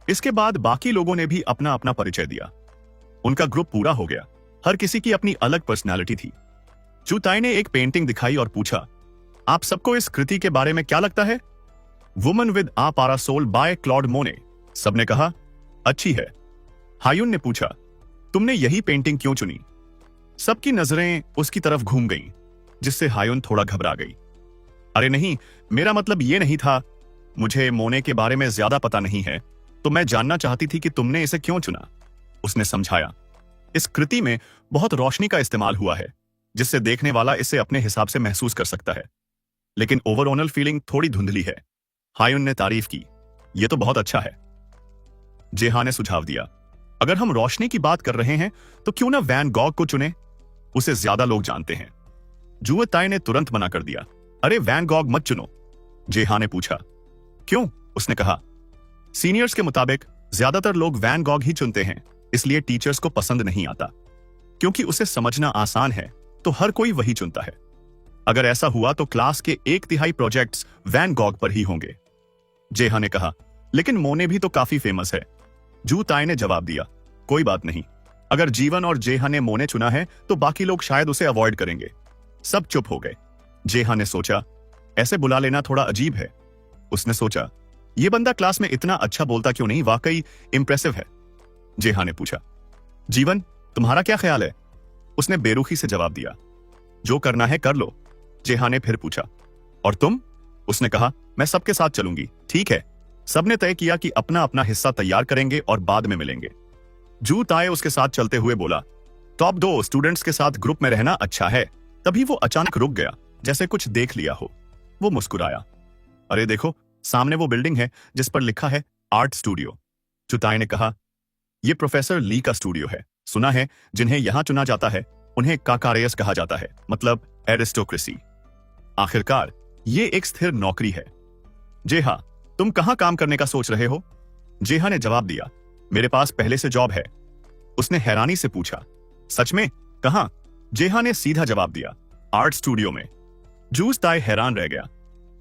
इसके बाद बाकी लोगों ने भी अपना अपना परिचय दिया। उनका ग्रुप पूरा हो गया। हर किसी की अपनी अलग पर्सनालिटी थी। चूताई ने एक पेंटिंग दिखाई और पूछा, आप सबको इस कृति के बारे में क्या लगता है? Woman with a parasol by Claude Monet. सबने कहा, अच्छी है। हायुन ने पूछा, तुमने यही पेंटिंग क्यों चुनी? सबकी नजरें उसकी तरफ घूम गईं, जिससे हायुन थोड़ा घबरा गई। अरे नहीं, मेरा मतलब ये नहीं था। मुझे मोने के बारे में ज्यादा पता नहीं है, तो मैं जानना चाहती थी कि तुमने इसे क्यों चुना। उसने समझाया, इस कृति में बहुत रोशनी का इस्तेमाल हुआ है, जिससे देखने वाला इसे अपने हिसाब से महसूस कर सकता है, लेकिन ओवरऑल फीलिंग थोड़ी धुंधली है। हायुन ने तारीफ की, यह तो बहुत अच्छा है। जेहा ने सुझाव दिया, अगर हम रोशनी की बात कर रहे हैं तो क्यों ना वैन गॉग को चुने, उसे ज्यादा लोग जानते हैं। जुएताई ने तुरंत मना कर दिया, अरे वैन गॉग मत चुनो। जेहा ने पूछा, क्यों? उसने कहा, सीनियर्स के मुताबिक ज्यादातर लोग वैन गॉग ही चुनते हैं, इसलिए टीचर्स को पसंद नहीं आता। क्योंकि उसे समझना आसान है तो हर कोई वही चुनता है। अगर ऐसा हुआ तो क्लास के 1/3 प्रोजेक्ट्स वैन गॉग पर ही होंगे। जेहा ने कहा, लेकिन मोने भी तो काफी फेमस है। जूताई ने जवाब दिया, कोई बात नहीं, अगर जीवन और जेहा ने मोने चुना है तो बाकी लोग शायद उसे अवॉइड करेंगे। सब चुप हो गए। जेहा ने सोचा, ऐसे बुला लेना थोड़ा अजीब है। उसने सोचा, यह बंदा क्लास में इतना अच्छा बोलता क्यों नहीं, वाकई इंप्रेसिव है। जेहा ने पूछा, जीवन तुम्हारा क्या ख्याल है? उसने बेरुखी से जवाब दिया, जो करना है कर लो। जेहा ने फिर पूछा, और तुम? उसने कहा, मैं सबके साथ चलूंगी। ठीक है। सबने तय किया कि अपना अपना हिस्सा तैयार करेंगे और बाद में मिलेंगे। जू ताए उसके साथ चलते हुए बोला, टॉप 2 स्टूडेंट्स के साथ ग्रुप में रहना अच्छा है। तभी वो अचानक रुक गया, जैसे कुछ देख लिया हो। वो मुस्कुराया, अरे देखो, सामने वो बिल्डिंग है जिस पर लिखा है आर्ट स्टूडियो। चुताई ने कहा, यह प्रोफेसर ली का स्टूडियो है। सुना है जिन्हें यहां चुना जाता है उन्हें काकारेयस कहा जाता है, मतलब एरिस्टोक्रेसी। आखिरकार ये एक स्थिर नौकरी है। जे हाँ, तुम कहां काम करने का सोच रहे हो? जेहा ने जवाब दिया, मेरे पास पहले से जॉब है। उसने हैरानी से पूछा, सच में? कहां? जेहा ने सीधा जवाब दिया, आर्ट स्टूडियो में। जूस ताई हैरान रह गया।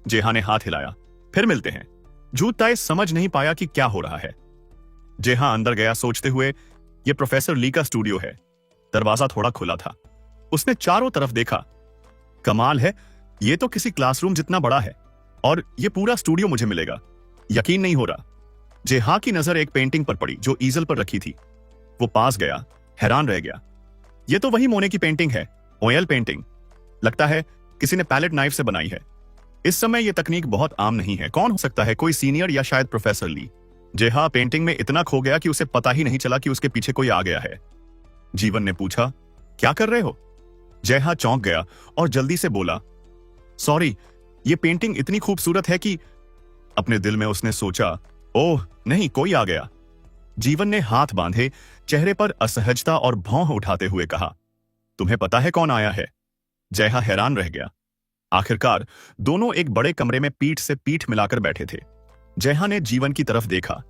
जेहा ने हाथ हिलाया, फिर मिलते हैं। जूत ताई समझ नहीं पाया कि क्या हो रहा है। जेहा अंदर गया सोचते हुए, यह प्रोफेसर ली का स्टूडियो है। दरवाजा थोड़ा खुला था। उसने चारों तरफ देखा। कमाल है, यह तो किसी क्लासरूम जितना बड़ा है और यह पूरा स्टूडियो मुझे मिलेगा। यकीन नहीं हो रहा। जेहा की नजर एक पेंटिंग पर पड़ी जो ईजल पर रखी थी। वो पास गया, हैरान रह गया। यह तो वही मोने की पेंटिंग है, ऑयल पेंटिंग। लगता है किसी ने पैलेट नाइफ से बनाई है। इस समय यह तकनीक बहुत आम नहीं है। कौन हो सकता है? कोई सीनियर या शायद प्रोफेसर ली। जेहा पेंटिंग में इतना खो गया कि उसे पता ही नहीं चला कि उसके पीछे कोई आ गया है। जीवन ने पूछा, क्या कर रहे हो? जेहा चौंक गया और जल्दी से बोला, सॉरी, यह पेंटिंग इतनी खूबसूरत है कि। अपने दिल में उसने सोचा, ओह नहीं, कोई आ गया। जीवन ने हाथ बांधे, चेहरे पर असहजता और भौं उठाते हुए कहा, तुम्हें पता है कौन आया है? जेहा हैरान रह गया। आखिरकार दोनों एक बड़े कमरे में पीठ से पीठ मिलाकर बैठे थे। जेहा ने जीवन की तरफ देखा।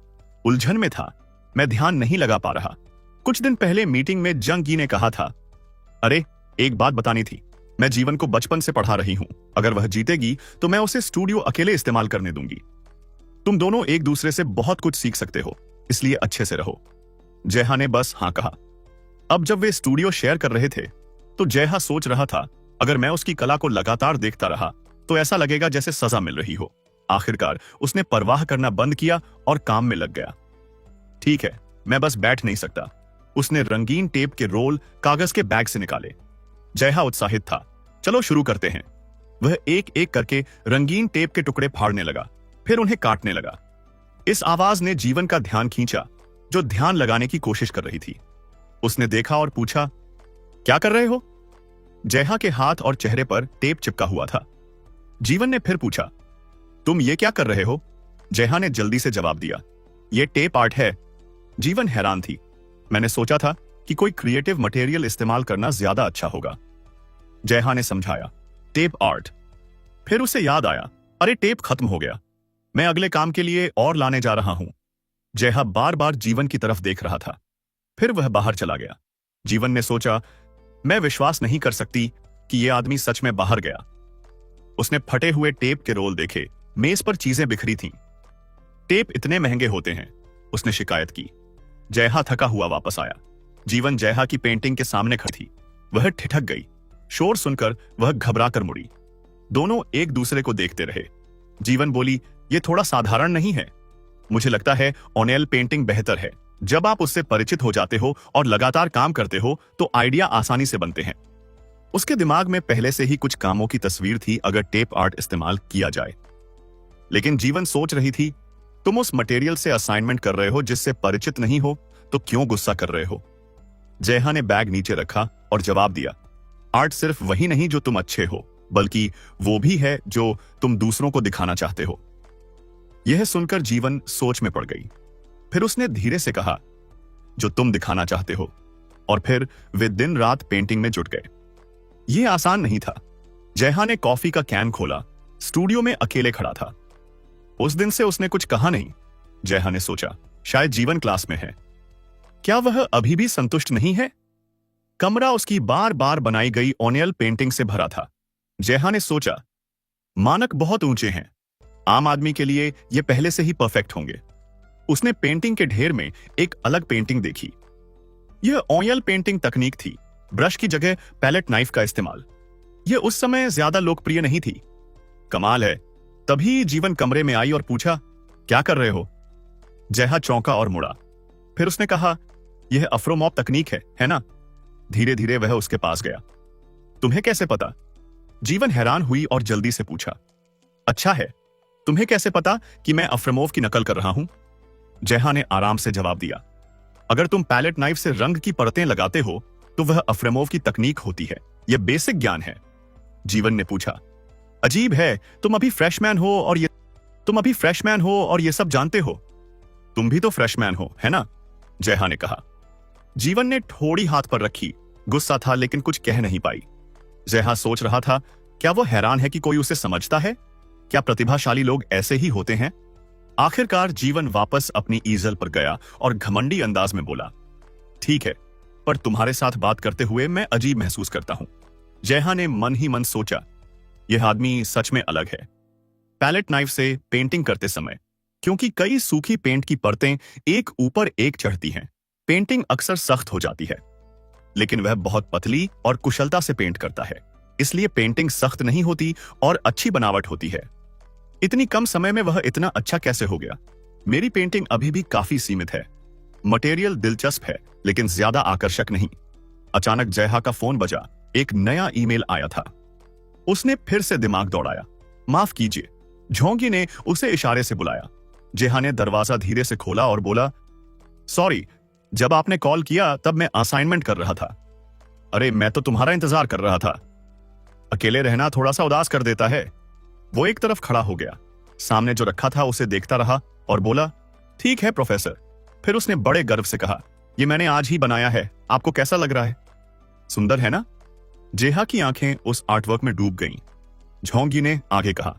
उलझन में था। मैं ध्यान नहीं लगा पा रहा। कुछ दिन पहले मीटिंग में जंगी ने कहा था, अरे एक बात बतानी थी। मैं जीवन को बचपन से पढ़ा रही हूं। अगर वह जीतेगी तो मैं उसे स्टूडियो अकेले इस्तेमाल करने दूंगी। तुम दोनों एक दूसरे से बहुत कुछ सीख सकते हो, इसलिए अच्छे से रहो। जेहा ने बस हां कहा। अब जब वे स्टूडियो शेयर कर रहे थे तो जेहा सोच रहा था, अगर मैं उसकी कला को लगातार देखता रहा तो ऐसा लगेगा जैसे सजा मिल रही हो। आखिरकार उसने परवाह करना बंद किया और काम में लग गया। ठीक है, मैं बस बैठ नहीं सकता। उसने रंगीन टेप के रोल कागज के बैग से निकाले। जेहा उत्साहित था। चलो शुरू करते हैं। वह एक एक करके रंगीन टेप के टुकड़े फाड़ने लगा, फिर उन्हें काटने लगा। इस आवाज ने जीवन का ध्यान खींचा, जो ध्यान लगाने की कोशिश कर रही थी। उसने देखा और पूछा, क्या कर रहे हो? जेहा के हाथ और चेहरे पर टेप चिपका हुआ था। जीवन ने फिर पूछा, तुम ये क्या कर रहे हो? जेहा ने जल्दी से जवाब दिया, ये टेप आर्ट है। जीवन हैरान थी। मैंने सोचा था कि कोई क्रिएटिव मटेरियल इस्तेमाल करना ज्यादा अच्छा होगा। जेहा ने समझाया, टेप आर्ट। फिर उसे याद आया, अरे टेप खत्म हो गया। मैं अगले काम के लिए और लाने जा रहा हूं। जेहा बार बार जीवन की तरफ देख रहा था। फिर वह बाहर चला गया। जीवन ने सोचा, मैं विश्वास नहीं कर सकती कि यह आदमी सच में बाहर गया। उसने फटे हुए टेप के रोल देखे। मेज पर चीजें बिखरी थीं। टेप इतने महंगे होते हैं, उसने शिकायत की। जेहा थका हुआ वापस आया। जीवन जेहा की पेंटिंग के सामने खड़ी थी। वह ठिठक गई। शोर सुनकर वह घबरा कर मुड़ी। दोनों एक दूसरे को देखते रहे। जीवन बोली, यह थोड़ा साधारण नहीं है। मुझे लगता है ऑनेल पेंटिंग बेहतर है। जब आप उससे परिचित हो जाते हो और लगातार काम करते हो तो आइडिया आसानी से बनते हैं। उसके दिमाग में पहले से ही कुछ कामों की तस्वीर थी अगर टेप आर्ट इस्तेमाल किया जाए। लेकिन जीवन सोच रही थी, तुम उस मटेरियल से असाइनमेंट कर रहे हो जिससे परिचित नहीं हो, तो क्यों गुस्सा कर रहे हो? जेहा ने बैग नीचे रखा और जवाब दिया, आर्ट सिर्फ वही नहीं जो तुम अच्छे हो, बल्कि वो भी है जो तुम दूसरों को दिखाना चाहते हो। यह सुनकर जीवन सोच में पड़ गई। फिर उसने धीरे से कहा, जो तुम दिखाना चाहते हो। और फिर वे दिन रात पेंटिंग में जुट गए। यह आसान नहीं था। जेहा ने कॉफी का कैन खोला। स्टूडियो में अकेले खड़ा था। उस दिन से उसने कुछ कहा नहीं। जेहा ने सोचा, शायद जीवन क्लास में है। क्या वह अभी भी संतुष्ट नहीं है? कमरा उसकी बार बार बनाई गई ऑनियल पेंटिंग से भरा था। जेहा ने सोचा, मानक बहुत ऊंचे हैं। आम आदमी के लिए यह पहले से ही परफेक्ट होंगे। उसने पेंटिंग के ढेर में एक अलग पेंटिंग देखी। यह ऑयल पेंटिंग तकनीक थी, ब्रश की जगह पैलेट नाइफ का इस्तेमाल। यह उस समय ज्यादा लोकप्रिय नहीं थी। कमाल है। तभी जीवन कमरे में आई और पूछा, क्या कर रहे हो? जेहा चौंका और मुड़ा। फिर उसने कहा, यह अफ्रोमॉप तकनीक है ना? धीरे धीरे वह उसके पास गया। तुम्हें कैसे पता? जीवन हैरान हुई और जल्दी से पूछा, अच्छा है, तुम्हें कैसे पता कि मैं अफ्रोमोव की नकल कर रहा हूं? जेहा ने आराम से जवाब दिया, अगर तुम पैलेट नाइफ से रंग की परतें लगाते हो तो वह अफ्रेमोव की तकनीक होती है। यह बेसिक ज्ञान है। जीवन ने पूछा, अजीब है, तुम अभी फ्रेशमैन हो और ये सब जानते हो। तुम भी तो फ्रेशमैन हो, है ना? जेहा ने कहा। जीवन ने थोड़ी हाथ पर रखी। गुस्सा था लेकिन कुछ कह नहीं पाई। जेहा सोच रहा था, क्या वो हैरान है कि कोई उसे समझता है? क्या प्रतिभाशाली लोग ऐसे ही होते हैं? आखिरकार जीवन वापस अपनी ईजल पर गया और घमंडी अंदाज में बोला, ठीक है, पर तुम्हारे साथ बात करते हुए मैं अजीब महसूस करता हूं। जयहा ने मन ही मन सोचा, यह आदमी सच में अलग है। पैलेट नाइफ से पेंटिंग करते समय, क्योंकि कई सूखी पेंट की परतें एक ऊपर एक चढ़ती हैं, पेंटिंग अक्सर सख्त हो जाती है। लेकिन वह बहुत पतली और कुशलता से पेंट करता है, इसलिए पेंटिंग सख्त नहीं होती और अच्छी बनावट होती है। इतनी कम समय में वह इतना अच्छा कैसे हो गया? मेरी पेंटिंग अभी भी काफी सीमित है। मटेरियल दिलचस्प है लेकिन ज्यादा आकर्षक नहीं। अचानक जयहा का फोन बजा। एक नया ईमेल आया था। उसने फिर से दिमाग दौड़ाया। माफ कीजिए, झोंगी ने उसे इशारे से बुलाया। जेहा ने दरवाजा धीरे से खोला और बोला, सॉरी, जब आपने कॉल किया तब मैं असाइनमेंट कर रहा था। अरे मैं तो तुम्हारा इंतजार कर रहा था। अकेले रहना थोड़ा सा उदास कर देता है। वो एक तरफ खड़ा हो गया, सामने जो रखा था उसे देखता रहा और बोला, ठीक है प्रोफेसर। फिर उसने बड़े गर्व से कहा, ये मैंने आज ही बनाया है, आपको कैसा लग रहा है? सुंदर है ना? जेहा की आंखें उस आर्टवर्क में डूब गईं। झोंगी ने आगे कहा,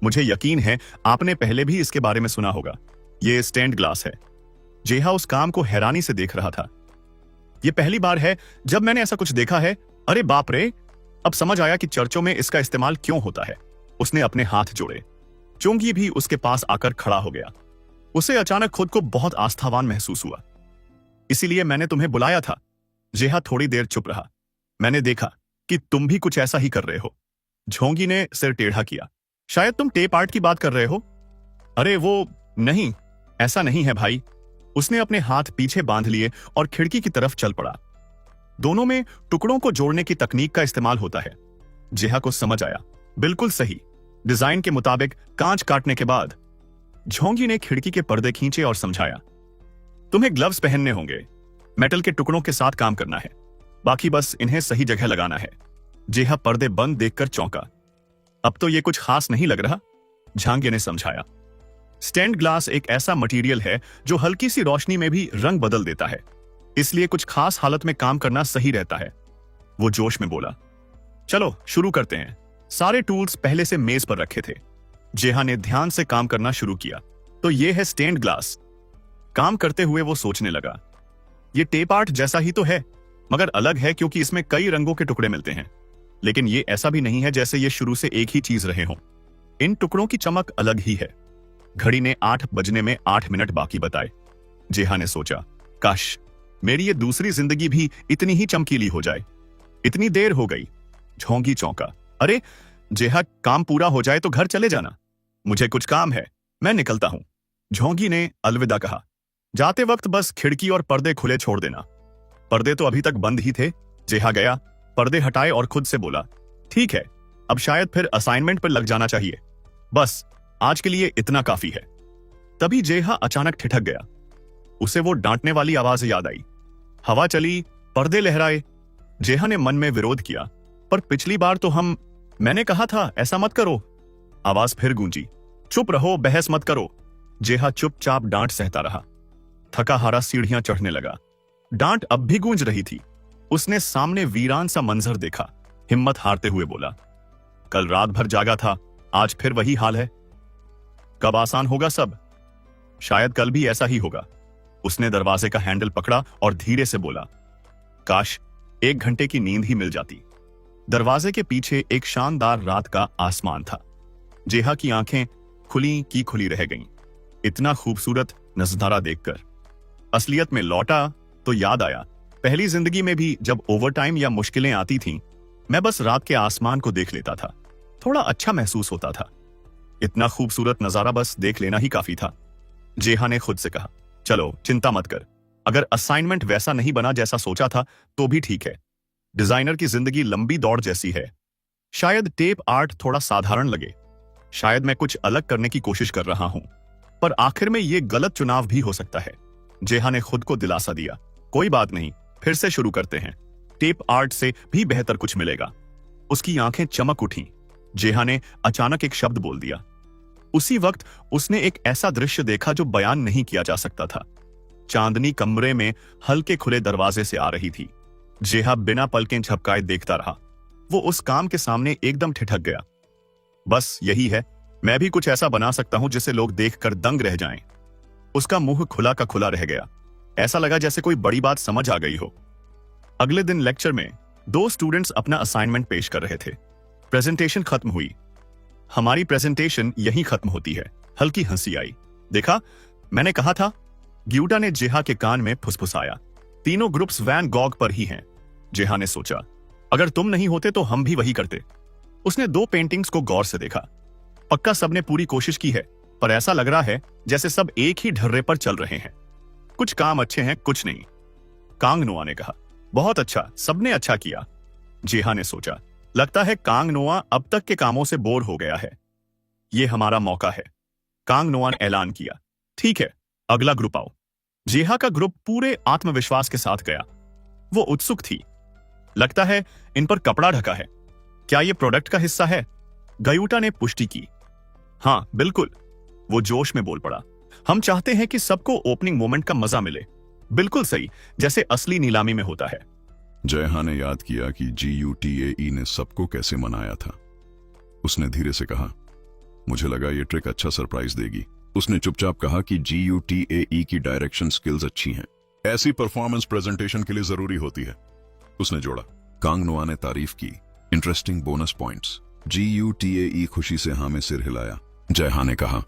मुझे यकीन है आपने पहले भी इसके बारे में सुना होगा। ये स्टेंड ग्लास है। जेहा उस काम को हैरानी से देख रहा था। यह पहली बार है जब मैंने ऐसा कुछ देखा है। अरे बाप रे, अब समझ आया कि चर्चों में इसका इस्तेमाल क्यों होता है। उसने अपने हाथ जोड़े। चोंगी भी उसके पास आकर खड़ा हो गया। उसे अचानक खुद को बहुत आस्थावान महसूस हुआ। इसीलिए मैंने तुम्हें बुलाया था। जेहा थोड़ी देर चुप रहा। मैंने देखा कि तुम भी कुछ ऐसा ही कर रहे हो। झोंगी ने सिर टेढ़ा किया। शायद तुम टेप आर्ट की बात कर रहे हो? अरे वो नहीं, ऐसा नहीं है भाई। उसने अपने हाथ पीछे बांध लिए और खिड़की की तरफ चल पड़ा। दोनों में टुकड़ों को जोड़ने की तकनीक का इस्तेमाल होता है। जेहा को समझ आया, बिल्कुल सही। डिजाइन के मुताबिक कांच काटने के बाद। झोंगी ने खिड़की के पर्दे खींचे और समझाया, तुम्हें ग्लव्स पहनने होंगे। मेटल के टुकड़ों के साथ काम करना है, बाकी बस इन्हें सही जगह लगाना है। जेहा पर्दे बंद देखकर चौंका। अब तो ये कुछ खास नहीं लग रहा, झांगे ने समझाया। स्टेंड ग्लास एक ऐसा मटेरियल है जो हल्की सी रोशनी में भी रंग बदल देता है, इसलिए कुछ खास हालत में काम करना सही रहता है। वो जोश में बोला, चलो शुरू करते हैं। सारे टूल्स पहले से मेज पर रखे थे। जेहा ने ध्यान से काम करना शुरू किया। तो ये है स्टेंड ग्लास। काम करते हुए वो सोचने लगा, ये टेप आर्ट जैसा ही तो है, मगर अलग है क्योंकि इसमें कई रंगों के टुकड़े मिलते हैं। लेकिन ये ऐसा भी नहीं है जैसे ये शुरू से एक ही चीज रहे हों। इन टुकड़ों की चमक अलग ही है। घड़ी ने 8 बजने में 8 मिनट बाकी बताए। जेहा ने सोचा, काश मेरी ये दूसरी जिंदगी भी इतनी ही चमकीली हो जाए। इतनी देर हो गई। झोंगी चौंका। अरे जेहा, काम पूरा हो जाए तो घर चले जाना। मुझे कुछ काम है, मैं निकलता हूं। झोंगी ने अलविदा कहा। जाते वक्त बस खिड़की और पर्दे खुले छोड़ देना। पर्दे तो अभी तक बंद ही थे। जेहा गया, पर्दे हटाए और खुद से बोला, ठीक है, अब शायद फिर असाइनमेंट पर लग जाना चाहिए। बस आज के लिए इतना काफी है। तभी जेहा अचानक ठिठक गया। उसे वो डांटने वाली आवाज याद आई। हवा चली, पर्दे लहराए। जेहा ने मन में विरोध किया, पर पिछली बार तो मैंने कहा था ऐसा मत करो। आवाज फिर गूंजी, चुप रहो, बहस मत करो। जेहा चुपचाप डांट सहता रहा। थका हारा सीढ़ियां चढ़ने लगा। डांट अब भी गूंज रही थी। उसने सामने वीरान सा मंजर देखा। हिम्मत हारते हुए बोला, कल रात भर जागा था, आज फिर वही हाल है। कब आसान होगा सब? शायद कल भी ऐसा ही होगा। उसने दरवाजे का हैंडल पकड़ा और धीरे से बोला, काश 1 घंटे की नींद ही मिल जाती। दरवाजे के पीछे एक शानदार रात का आसमान था। जेहा की आंखें खुली की खुली रह गईं, इतना खूबसूरत नजारा देखकर। असलियत में लौटा तो याद आया, पहली जिंदगी में भी जब ओवरटाइम या मुश्किलें आती थीं, मैं बस रात के आसमान को देख लेता था। थोड़ा अच्छा महसूस होता था। इतना खूबसूरत नजारा बस देख लेना ही काफी था। जेहा ने खुद से कहा, चलो चिंता मत कर, अगर असाइनमेंट वैसा नहीं बना जैसा सोचा था तो भी ठीक है। डिजाइनर की जिंदगी लंबी दौड़ जैसी है। शायद टेप आर्ट थोड़ा साधारण लगे, शायद मैं कुछ अलग करने की कोशिश कर रहा हूं, पर आखिर में यह गलत चुनाव भी हो सकता है। जेहा ने खुद को दिलासा दिया, कोई बात नहीं, फिर से शुरू करते हैं। टेप आर्ट से भी बेहतर कुछ मिलेगा। उसकी आंखें चमक उठी। जेहा ने अचानक एक शब्द बोल दिया। उसी वक्त उसने एक ऐसा दृश्य देखा जो बयान नहीं किया जा सकता था। चांदनी कमरे में हल्के खुले दरवाजे से आ रही थी। जेहा बिना पलकें झपकाए देखता रहा। वो उस काम के सामने एकदम ठिठक गया। बस यही है, मैं भी कुछ ऐसा बना सकता हूं जिसे लोग देखकर दंग रह जाएं। उसका मुंह खुला का खुला रह गया। ऐसा लगा जैसे कोई बड़ी बात समझ आ गई हो। अगले दिन लेक्चर में दो स्टूडेंट्स अपना असाइनमेंट पेश कर रहे थे। प्रेजेंटेशन खत्म हुई। हमारी प्रेजेंटेशन यहीं खत्म होती है। हल्की हंसी आई। देखा, मैंने कहा था। ग्यूटा ने जेहा के कान में फुसफुसाया। तीनों ग्रुप्स वैन गॉग पर ही हैं। जेहा ने सोचा, अगर तुम नहीं होते तो हम भी वही करते। उसने दो पेंटिंग्स को गौर से देखा। पक्का सबने पूरी कोशिश की है, पर ऐसा लग रहा है जैसे सब एक ही ढर्रे पर चल रहे हैं। कुछ काम अच्छे हैं, कुछ नहीं। कांग नोआ ने कहा। बहुत अच्छा, सबने अच्छा किया। जेहा ने सोचा, लगता है कांग नोआ अब तक के कामों से बोर हो गया है। यह हमारा मौका है। कांग नोआ ने ऐलान किया। ठीक है, अगला ग्रुप आओ। जेहा का ग्रुप पूरे आत्मविश्वास के साथ गया। वो उत्सुक थी। लगता है इन पर कपड़ा ढका है। क्या यह प्रोडक्ट का हिस्सा है? गयूटा ने पुष्टि की। हाँ, बिल्कुल। वो जोश में बोल पड़ा। हम चाहते हैं कि सबको ओपनिंग मोमेंट का मजा मिले। बिल्कुल सही, जैसे असली नीलामी में होता है। जयहा ने याद किया कि GUTAE ने सबको कैसे मनाया था। उसने धीरे से कहा, मुझे लगा ये ट्रिक अच्छा सरप्राइज देगी। उसने चुपचाप कहा कि GUTAE की डायरेक्शन स्किल्स अच्छी हैं। ऐसी परफॉर्मेंस प्रेजेंटेशन के लिए जरूरी होती है। उसने जोड़ा। कांग नोआ ने तारीफ की। Interesting bonus points. GUTAE खुशी से हाँ में सिर हिलाया। जयहा ने कहा,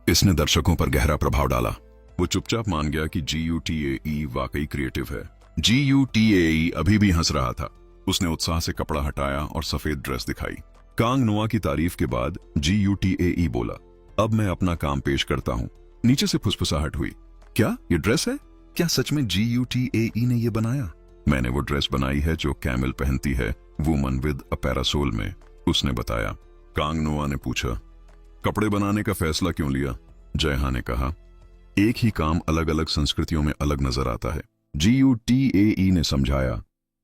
इसने दर्शकों पर गहरा प्रभाव डाला। वो चुपचाप मान गया कि GUTAE वाकई क्रिएटिव है। GUTAE अभी भी हंस रहा था। उसने उत्साह से कपड़ा हटाया और सफेद ड्रेस दिखाई। कांग नोआ की तारीफ के बाद GUTAE बोला, अब मैं अपना काम पेश करता हूँ। नीचे से फुसफुसाहट हुई। क्या ये ड्रेस है? क्या सच में GUTAE ने ये बनाया? मैंने वो ड्रेस बनाई है जो कैमल पहनती है, वुमन विद अ पैरासोल में, उसने बताया। कांग नोआ ने पूछा, कपड़े बनाने का फैसला क्यों लिया? जयहा ने कहा, एक ही काम अलग अलग संस्कृतियों में अलग नजर आता है। GUTAE ने समझाया,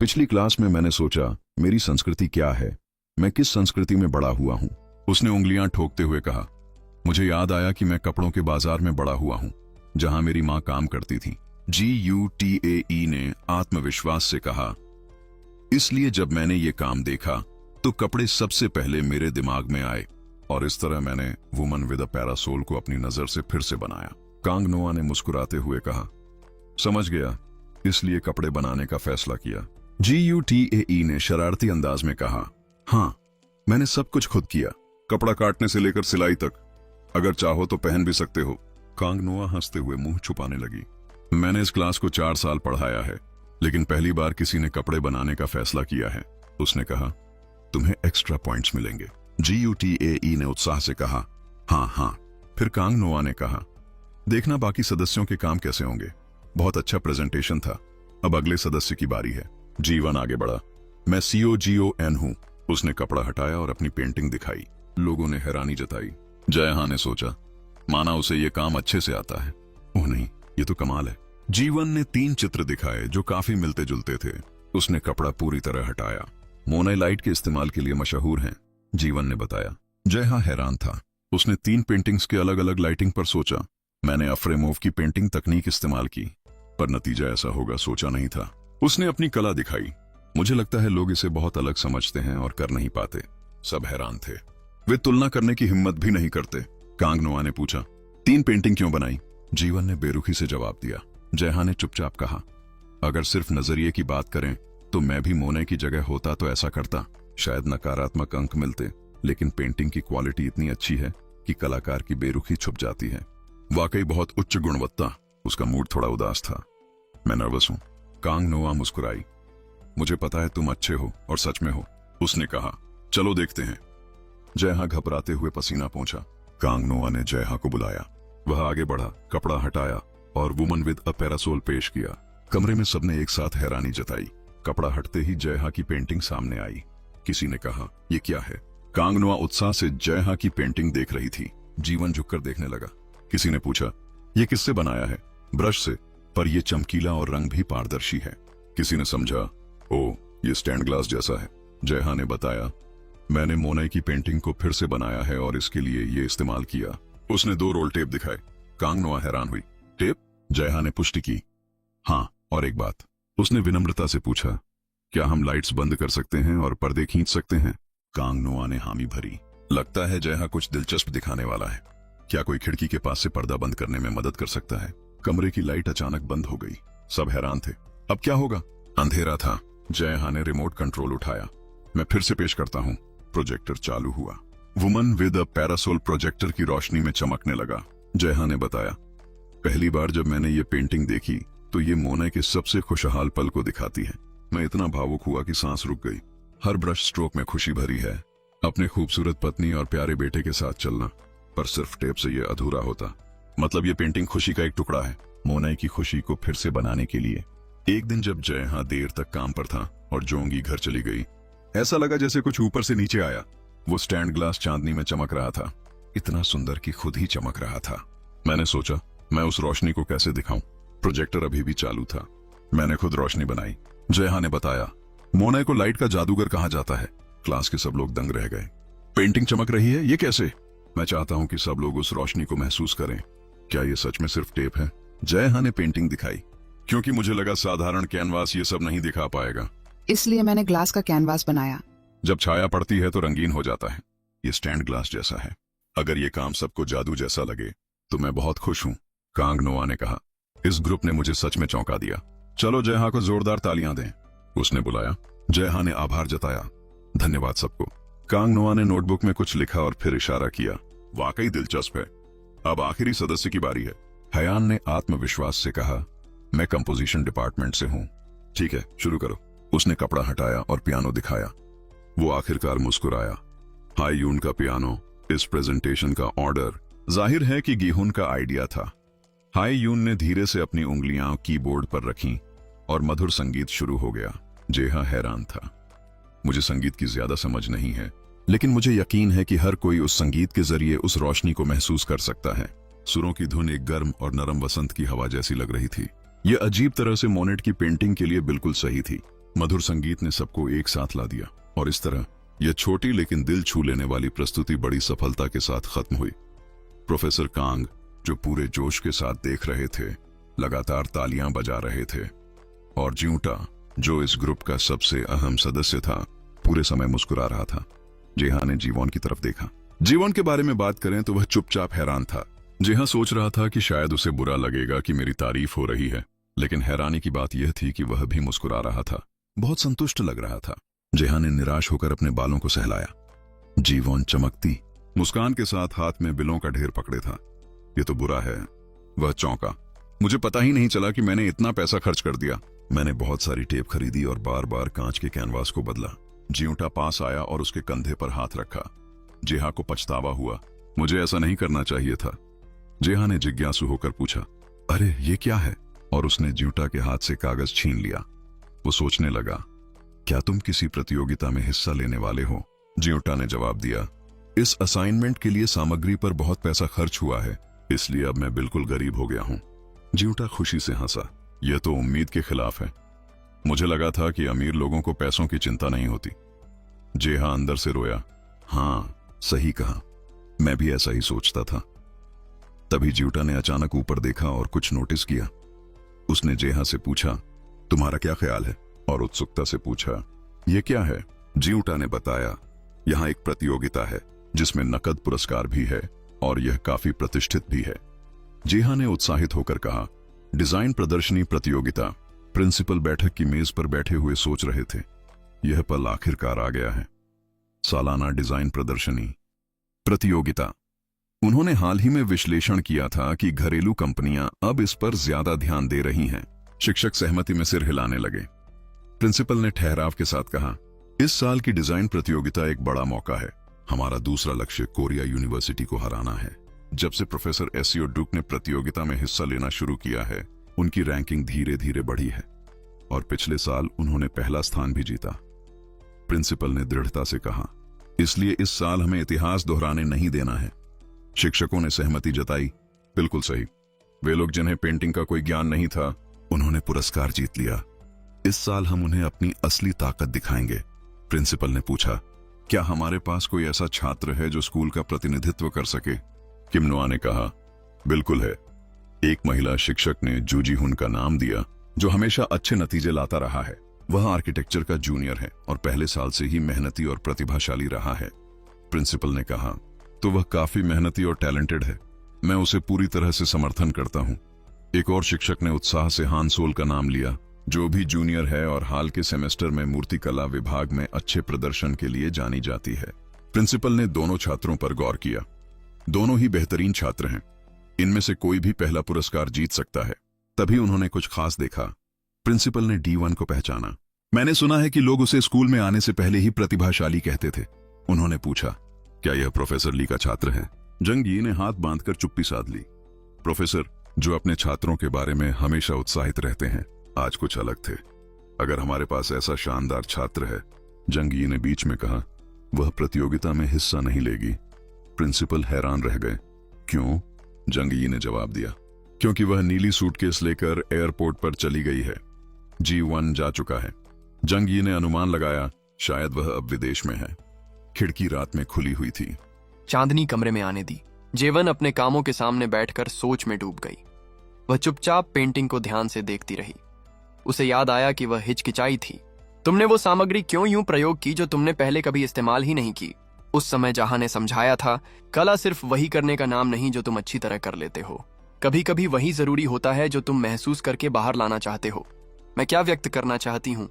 पिछली क्लास में मैंने सोचा मेरी संस्कृति क्या है, मैं किस संस्कृति में बड़ा हुआ हूं। उसने उंगलियां ठोकते हुए कहा, मुझे याद आया कि मैं कपड़ों के बाजार में बड़ा हुआ हूं, जहां मेरी मां काम करती थी। GUTAE ने आत्मविश्वास से कहा, इसलिए जब मैंने ये काम देखा तो कपड़े सबसे पहले मेरे दिमाग में आए और इस तरह मैंने वुमन विद अ पैरासोल को अपनी नजर से फिर से बनाया। कांग नोआ ने मुस्कुराते हुए कहा, समझ गया, इसलिए कपड़े बनाने का फैसला किया। GUTAE ने शरारती अंदाज में कहा, हाँ, मैंने सब कुछ खुद किया, कपड़ा काटने से लेकर सिलाई तक। अगर चाहो तो पहन भी सकते हो। कांग नोआ हंसते हुए मुंह छुपाने लगी। मैंने इस क्लास को 4 साल पढ़ाया है, लेकिन पहली बार किसी ने कपड़े बनाने का फैसला किया है। उसने कहा, तुम्हें एक्स्ट्रा पॉइंट्स मिलेंगे। GUTAE ने उत्साह से कहा, हाँ हाँ। फिर कांग नोआ ने कहा, देखना बाकी सदस्यों के काम कैसे होंगे। बहुत अच्छा प्रेजेंटेशन था। अब अगले सदस्य की बारी है। जीवन आगे बढ़ा। मैं COGON हूं। उसने कपड़ा हटाया और अपनी पेंटिंग दिखाई। लोगों ने हैरानी जताई। जयहा ने सोचा, माना उसे ये काम अच्छे से आता है। ओह नहीं, ये तो कमाल है। जीवन ने 3 चित्र दिखाए जो काफी मिलते जुलते थे। उसने कपड़ा पूरी तरह हटाया। मोनाई लाइट के इस्तेमाल के लिए मशहूर हैं, जीवन ने बताया। जयहा हैरान था। उसने 3 पेंटिंग्स के अलग अलग लाइटिंग पर सोचा। मैंने अफ्रेमोव की पेंटिंग तकनीक इस्तेमाल की, पर नतीजा ऐसा होगा सोचा नहीं था। उसने अपनी कला दिखाई। मुझे लगता है लोग इसे बहुत अलग समझते हैं और कर नहीं पाते। सब हैरान थे। वे तुलना करने की हिम्मत भी नहीं करते। कांग नोआ ने पूछा, 3 पेंटिंग क्यों बनाई? जीवन ने बेरुखी से जवाब दिया। जयहा ने चुपचाप कहा, अगर सिर्फ नजरिए की बात करें तो मैं भी मोने की जगह होता तो ऐसा करता। शायद नकारात्मक अंक मिलते, लेकिन पेंटिंग की क्वालिटी इतनी अच्छी है कि कलाकार की बेरुखी छुप जाती है। वाकई बहुत उच्च गुणवत्ता। उसका मूड थोड़ा उदास था। मैं नर्वस हूं। कांग नोआ मुस्कुराई। मुझे पता है तुम अच्छे हो और सच में हो। उसने कहा, चलो देखते हैं। जयहा घबराते हुए पसीना पोंछा। कांग नोआ ने जयहा को बुलाया। वह आगे बढ़ा, कपड़ा हटाया और वुमन विद अ पैरासोल पेश किया। कमरे में सबने एक साथ हैरानी जताई। कपड़ा हटते ही जयहा की पेंटिंग सामने आई। किसी ने कहा, ये क्या है? कांग नोआ उत्साह से जयहा की पेंटिंग देख रही थी। जीवन झुककर देखने लगा। किसी ने पूछा, ये किससे बनाया है? ब्रश से, पर यह चमकीला और रंग भी पारदर्शी है। किसी ने समझा, ओ, ये स्टैंड ग्लास जैसा है। जयहा ने बताया, मैंने मोनाई की पेंटिंग को फिर से बनाया है और इसके लिए ये इस्तेमाल किया। उसने 2 रोल टेप दिखाए। कांग नोआ हैरान हुई। टेप? जयहा ने पुष्टि की। हाँ, और एक बात। उसने विनम्रता से पूछा, क्या हम लाइट्स बंद कर सकते हैं और पर्दे खींच सकते हैं? कांग नोआ ने हामी भरी। लगता है जयहा कुछ दिलचस्प दिखाने वाला है। क्या कोई खिड़की के पास से पर्दा बंद करने में मदद कर सकता है? कमरे की लाइट अचानक बंद हो गई। सब हैरान थे। अब क्या होगा? अंधेरा था। जयहा ने रिमोट कंट्रोल उठाया। मैं फिर से पेश करता हूं। प्रोजेक्टर चालू हुआ। Woman with a parasol projector की रोशनी में चमकने लगा। जयहा ने बताया, पहली बार जब मैंने ये पेंटिंग देखी तो ये मोना के सबसे खुशहाल पल को दिखाती है। मैं इतना भावुक हुआ कि सांस रुक गई। हर ब्रश स्ट्रोक में खुशी भरी है। अपने खूबसूरत पत्नी और प्यारे बेटे के साथ चलना, पर सिर्फ टेप से ये अधूरा होता। मतलब ये पेंटिंग खुशी का एक टुकड़ा है, मोना की खुशी को फिर से बनाने के लिए। एक दिन जब जयहा देर तक काम पर था और जोंगी घर चली गई, ऐसा लगा जैसे कुछ ऊपर से नीचे आया। वो स्टैंड ग्लास चांदनी में चमक रहा था, इतना सुंदर कि खुद ही चमक रहा था। मैंने सोचा, मैं उस रोशनी को कैसे दिखाऊं? प्रोजेक्टर अभी भी चालू था। मैंने खुद रोशनी बनाई। जयहा ने बताया, मोना को लाइट का जादूगर कहा जाता है। क्लास के सब लोग दंग रह गए। पेंटिंग चमक रही है, ये कैसे? मैं चाहता हूं कि सब लोग उस रोशनी को महसूस करें। क्या ये सच में सिर्फ टेप है? जयहा ने पेंटिंग दिखाई, क्योंकि मुझे लगा साधारण कैनवास ये सब नहीं दिखा पाएगा। इसलिए मैंने ग्लास का कैनवास बनाया। जब छाया पड़ती है तो रंगीन हो जाता है। ये स्टैंड ग्लास जैसा है। अगर ये काम सबको जादू जैसा लगे तो मैं बहुत खुश हूं, कांग नोआ ने कहा। इस ग्रुप ने मुझे सच में चौंका दिया। चलो जयहा को जोरदार तालियां दें, उसने बुलाया। जयहा ने आभार जताया। धन्यवाद सबको। कांग नोआ ने नोटबुक में कुछ लिखा और फिर इशारा किया। वाकई दिलचस्प है। अब आखिरी सदस्य की बारी है। हयान ने आत्मविश्वास से कहा, मैं कंपोजिशन डिपार्टमेंट से हूं। ठीक है, शुरू करो। उसने कपड़ा हटाया और पियानो दिखाया। वो आखिरकार मुस्कुराया। हाई यून का पियानो, इस प्रेजेंटेशन का ऑर्डर। जाहिर है कि गीहुन का आइडिया था। हाई यून ने धीरे से अपनी उंगलियां कीबोर्ड पर रखीं और मधुर संगीत शुरू हो गया। जेहा हैरान था। मुझे संगीत की ज्यादा समझ नहीं है, लेकिन मुझे यकीन है कि हर कोई उस संगीत के जरिए उस रोशनी को महसूस कर सकता है। सुरों की धुन एक गर्म और नरम वसंत की हवा जैसी लग रही थी। यह अजीब तरह से मोनेट की पेंटिंग के लिए बिल्कुल सही थी। मधुर संगीत ने सबको एक साथ ला दिया और इस तरह यह छोटी लेकिन दिल छू लेने वाली प्रस्तुति बड़ी सफलता के साथ खत्म हुई। प्रोफेसर कांग, जो पूरे जोश के साथ देख रहे थे, लगातार तालियां बजा रहे थे, और ज्यूटा, जो इस ग्रुप का सबसे अहम सदस्य था, पूरे समय मुस्कुरा रहा था। जेहा ने जीवोन की तरफ देखा। जीवोन के बारे में बात करें तो वह चुपचाप हैरान था। जेहा सोच रहा था कि शायद उसे बुरा लगेगा कि मेरी तारीफ हो रही है, लेकिन हैरानी की बात यह थी कि वह भी मुस्कुरा रहा था। बहुत संतुष्ट लग रहा था। जेहा ने निराश होकर अपने बालों को सहलाया। जीवोन चमकती मुस्कान के साथ हाथ में बिलों का ढेर पकड़े था। ये तो बुरा है। वह चौंका। मुझे पता ही नहीं चला कि मैंने इतना पैसा खर्च कर दिया। मैंने बहुत सारी टेप खरीदी और बार बार कांच के कैनवास को बदला। ज्यूटा पास आया और उसके कंधे पर हाथ रखा। जेहा को पछतावा हुआ। मुझे ऐसा नहीं करना चाहिए था। जेहा ने जिज्ञासु होकर पूछा, अरे ये क्या है? और उसने ज्यूटा के हाथ से कागज छीन लिया। वो सोचने लगा, क्या तुम किसी प्रतियोगिता में हिस्सा लेने वाले हो? ज्यूटा ने जवाब दिया, इस असाइनमेंट के लिए सामग्री पर बहुत पैसा खर्च हुआ है, इसलिए अब मैं बिल्कुल गरीब हो गया हूं। ज्यूटा खुशी से हंसा। यह तो उम्मीद के खिलाफ है। मुझे लगा था कि अमीर लोगों को पैसों की चिंता नहीं होती। जेहा अंदर से रोया। हाँ, सही कहा, मैं भी ऐसा ही सोचता था। तभी ज्यूटा ने अचानक ऊपर देखा और कुछ नोटिस किया। उसने जेहा से पूछा, तुम्हारा क्या ख्याल है? और उत्सुकता से पूछा, यह क्या है? ज्यूटा ने बताया, यहां एक प्रतियोगिता है जिसमें नकद पुरस्कार भी है और यह काफी प्रतिष्ठित भी है। जेहा ने उत्साहित होकर कहा, डिजाइन प्रदर्शनी प्रतियोगिता। प्रिंसिपल बैठक की मेज पर बैठे हुए सोच रहे थे। यह पल आखिरकार आ गया है। सालाना डिजाइन प्रदर्शनी प्रतियोगिता। उन्होंने हाल ही में विश्लेषण किया था कि घरेलू कंपनियां अब इस पर ज्यादा ध्यान दे रही हैं। शिक्षक सहमति में सिर हिलाने लगे। प्रिंसिपल ने ठहराव के साथ कहा, इस साल की डिजाइन प्रतियोगिता एक बड़ा मौका है। हमारा दूसरा लक्ष्य कोरिया यूनिवर्सिटी को हराना है। जब से प्रोफेसर एसियो डुक ने प्रतियोगिता में हिस्सा लेना शुरू किया है, उनकी रैंकिंग धीरे धीरे बढ़ी है और पिछले साल उन्होंने पहला स्थान भी जीता। प्रिंसिपल ने दृढ़ता से कहा, इसलिए इस साल हमें इतिहास दोहराने नहीं देना है। शिक्षकों ने सहमति जताई। बिल्कुल सही। वे लोग जिन्हें पेंटिंग का कोई ज्ञान नहीं था, उन्होंने पुरस्कार जीत लिया। इस साल हम उन्हें अपनी असली ताकत दिखाएंगे। प्रिंसिपल ने पूछा, क्या हमारे पास कोई ऐसा छात्र है जो स्कूल का प्रतिनिधित्व कर सके? किम नोआ ने कहा, बिल्कुल है। एक महिला शिक्षक ने जूजी हुन का नाम दिया, जो हमेशा अच्छे नतीजे लाता रहा है। वह आर्किटेक्चर का जूनियर है और पहले साल से ही मेहनती और प्रतिभाशाली रहा है। प्रिंसिपल ने कहा, तो वह काफी मेहनती और टैलेंटेड है। मैं उसे पूरी तरह से समर्थन करता हूं। एक और शिक्षक ने उत्साह से हान सोल का नाम लिया, जो भी जूनियर है और हाल के सेमेस्टर में मूर्तिकला विभाग में अच्छे प्रदर्शन के लिए जानी जाती है। प्रिंसिपल ने दोनों छात्रों पर गौर किया। दोनों ही बेहतरीन छात्र हैं, इनमें से कोई भी पहला पुरस्कार जीत सकता है। तभी उन्होंने कुछ खास देखा। प्रिंसिपल ने D1 को पहचाना। मैंने सुना है कि लोग उसे स्कूल में आने से पहले ही प्रतिभाशाली कहते थे। उन्होंने पूछा, क्या यह प्रोफेसर ली का छात्र है? जंग यी ने हाथ बांधकर चुप्पी साध ली। प्रोफेसर, जो अपने छात्रों के बारे में हमेशा उत्साहित रहते हैं, आज कुछ अलग थे। अगर हमारे पास ऐसा शानदार छात्र है, जंग यी ने बीच में कहा, वह प्रतियोगिता में हिस्सा नहीं लेगी। प्रिंसिपल हैरान रह गए। क्यों? जंग यी ने जवाब दिया, क्योंकि वह नीली सूटकेस लेकर एयरपोर्ट पर चली गई है। G1 जा चुका है। जंग यी ने अनुमान लगाया, शायद वह अब विदेश में है। खिड़की रात में खुली हुई थी। चांदनी कमरे में आने दी। जेवन अपने कामों के सामने बैठकर सोच में डूब गई। वह चुपचाप पेंटिंग को ध्यान से देखती रही। उसे याद आया कि वह हिचकिचाई थी। तुमने वो सामग्री क्यों यूं प्रयोग की जो तुमने पहले कभी इस्तेमाल ही नहीं की? उस समय जहां ने समझाया था, कला सिर्फ वही करने का नाम नहीं जो तुम अच्छी तरह कर लेते हो। कभी कभी वही जरूरी होता है जो तुम महसूस करके बाहर लाना चाहते हो। मैं क्या व्यक्त करना चाहती हूँ?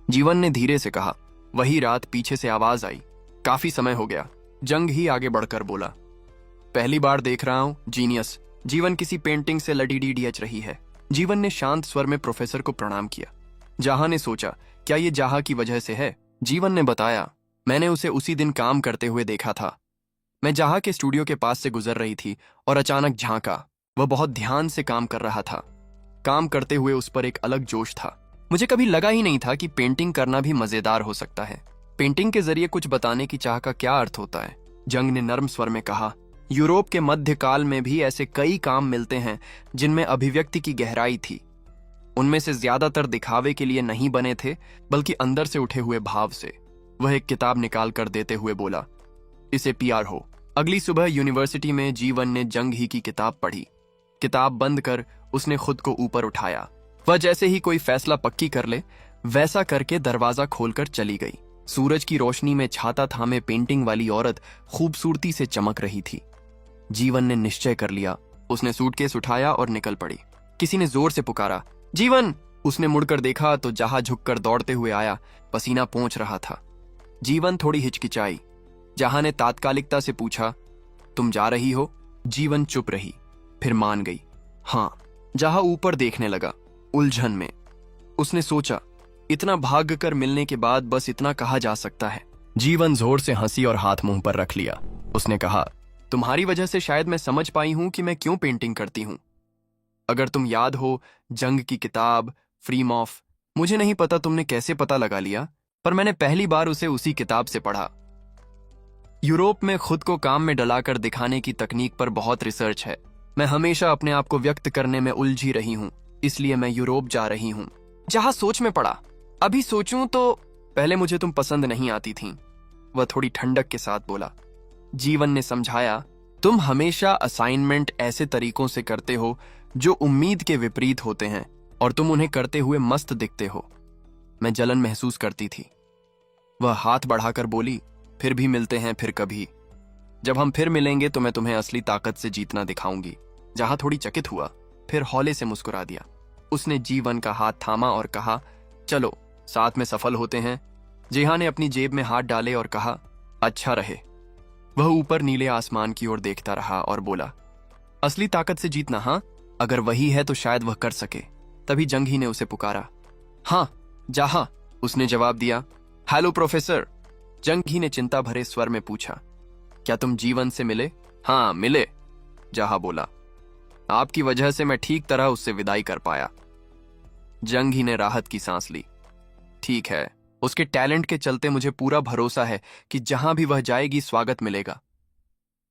जीवन ने धीरे से कहा। वही रात पीछे से आवाज आई, काफी समय हो गया। जंग ही आगे बढ़कर बोला, पहली बार देख रहा हूं, जीनियस। जीवन किसी पेंटिंग से लड़ी रही है। जीवन ने शांत स्वर में प्रोफेसर को प्रणाम किया। जहां ने सोचा, क्या ये जहां की वजह से है? जीवन ने बताया, मैंने उसे उसी दिन काम करते हुए देखा था। मैं जहां के स्टूडियो के पास से गुजर रही थी और अचानक झांका। वह बहुत ध्यान से काम कर रहा था। काम करते हुए उस पर एक अलग जोश था। मुझे कभी लगा ही नहीं था कि पेंटिंग करना भी मजेदार हो सकता है। पेंटिंग के जरिए कुछ बताने की चाह का क्या अर्थ होता है? जंग ने नर्म स्वर में कहा, यूरोप के मध्यकाल में भी ऐसे कई काम मिलते हैं जिनमें अभिव्यक्ति की गहराई थी। उनमें से ज्यादातर दिखावे के लिए नहीं बने थे, बल्कि अंदर से उठे हुए भाव से। वह एक किताब निकाल कर देते हुए बोला, इसे PR हो। अगली सुबह यूनिवर्सिटी में जीवन ने जंग ही की किताब पढ़ी। किताब बंद कर उसने खुद को ऊपर उठाया। वह जैसे ही कोई फैसला पक्की कर ले, वैसा करके दरवाजा खोलकर चली गई। सूरज की रोशनी में छाता थामे पेंटिंग वाली औरत खूबसूरती से चमक रही थी। जीवन ने निश्चय कर लिया। उसने सूटकेस उठाया और निकल पड़ी। किसी ने जोर से पुकारा, जीवन! उसने मुड़कर देखा तो जहां झुककर दौड़ते हुए आया, पसीना पोंछ रहा था। जीवन थोड़ी हिचकिचाई। जहां ने तात्कालिकता से पूछा, तुम जा रही हो? जीवन चुप रही, फिर मान गई, हाँ। जहां ऊपर देखने लगा, उलझन में। उसने सोचा, इतना भाग कर मिलने के बाद बस इतना कहा जा सकता है। जीवन जोर से हंसी और हाथ मुंह पर रख लिया। उसने कहा, तुम्हारी वजह से शायद मैं समझ पाई हूं कि मैं क्यों पेंटिंग करती हूं। अगर तुम याद हो, जंग की किताब फ्रीमॉफ, मुझे नहीं पता तुमने कैसे पता लगा लिया, पर मैंने पहली बार उसे उसी किताब से पढ़ा। यूरोप में खुद को काम में डलाकर दिखाने की तकनीक पर बहुत रिसर्च है। मैं हमेशा अपने आप को व्यक्त करने में उलझी रही हूं, इसलिए मैं यूरोप जा रही हूं। जहां सोच में पड़ा, अभी सोचूं तो पहले मुझे तुम पसंद नहीं आती थीं। वह थोड़ी ठंडक के साथ बोला। जीवन ने समझाया, तुम हमेशा असाइनमेंट ऐसे तरीकों से करते हो जो उम्मीद के विपरीत होते हैं, और तुम उन्हें करते हुए मस्त दिखते हो। मैं जलन महसूस करती थी। वह हाथ बढ़ाकर बोली, फिर भी मिलते हैं, फिर कभी। जब हम फिर मिलेंगे तो मैं तुम्हें असली ताकत से जीतना दिखाऊंगी। जहां थोड़ी चकित हुआ, फिर हौले से मुस्कुरा दिया। उसने जीवन का हाथ थामा और कहा, चलो साथ में सफल होते हैं। जेहा ने अपनी जेब में हाथ डाले और कहा, अच्छा रहे। वह ऊपर नीले आसमान की ओर देखता रहा और बोला, असली ताकत से जीतना, हाँ, अगर वही है तो शायद वह कर सके। तभी जंग ही ने उसे पुकारा। हाँ जहां, उसने जवाब दिया। हेलो प्रोफेसर, जंग ही ने चिंता भरे स्वर में पूछा, क्या तुम जीवन से मिले? हाँ मिले, जहां बोला। आपकी वजह से मैं ठीक तरह उससे विदाई कर पाया। जंग ही ने राहत की सांस ली। ठीक है, उसके टैलेंट के चलते मुझे पूरा भरोसा है कि जहां भी वह जाएगी स्वागत मिलेगा।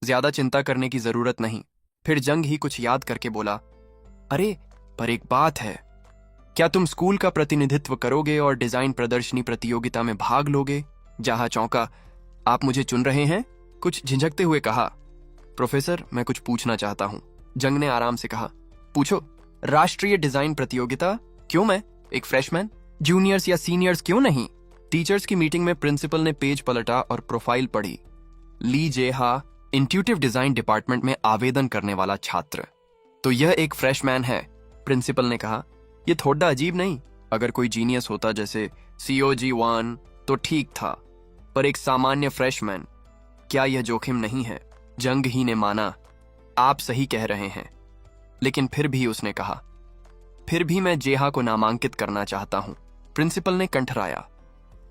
ज्यादा चिंता करने की जरूरत नहीं। फिर जंग ही कुछ याद करके बोला, अरे पर एक बात है, क्या तुम स्कूल का प्रतिनिधित्व करोगे और डिजाइन प्रदर्शनी प्रतियोगिता में भाग लोगे? जहां चौंका, आप मुझे चुन रहे हैं? कुछ झिझकते हुए कहा। प्रोफेसर, मैं कुछ पूछना चाहता हूं। जंग ने आराम से कहा, पूछो। राष्ट्रीय डिजाइन प्रतियोगिता? क्यों मैं? एक फ्रेशमैन? जूनियर्स या सीनियर्स क्यों नहीं? टीचर्स की मीटिंग में प्रिंसिपल ने पेज पलटा और प्रोफाइल पढ़ी। ली जेहा, इंट्यूटिव डिजाइन डिपार्टमेंट में आवेदन करने वाला छात्र। तो यह एक फ्रेशमैन है, प्रिंसिपल ने कहा। यह थोड़ा अजीब नहीं? अगर कोई जीनियस होता जैसे COG1 तो ठीक था, पर एक सामान्य फ्रेशमैन, क्या यह जोखिम नहीं है? जंग ही ने माना, आप सही कह रहे हैं। लेकिन फिर भी उसने कहा, फिर भी मैं जेहा को नामांकित करना चाहता हूं। प्रिंसिपल ने कंठराया।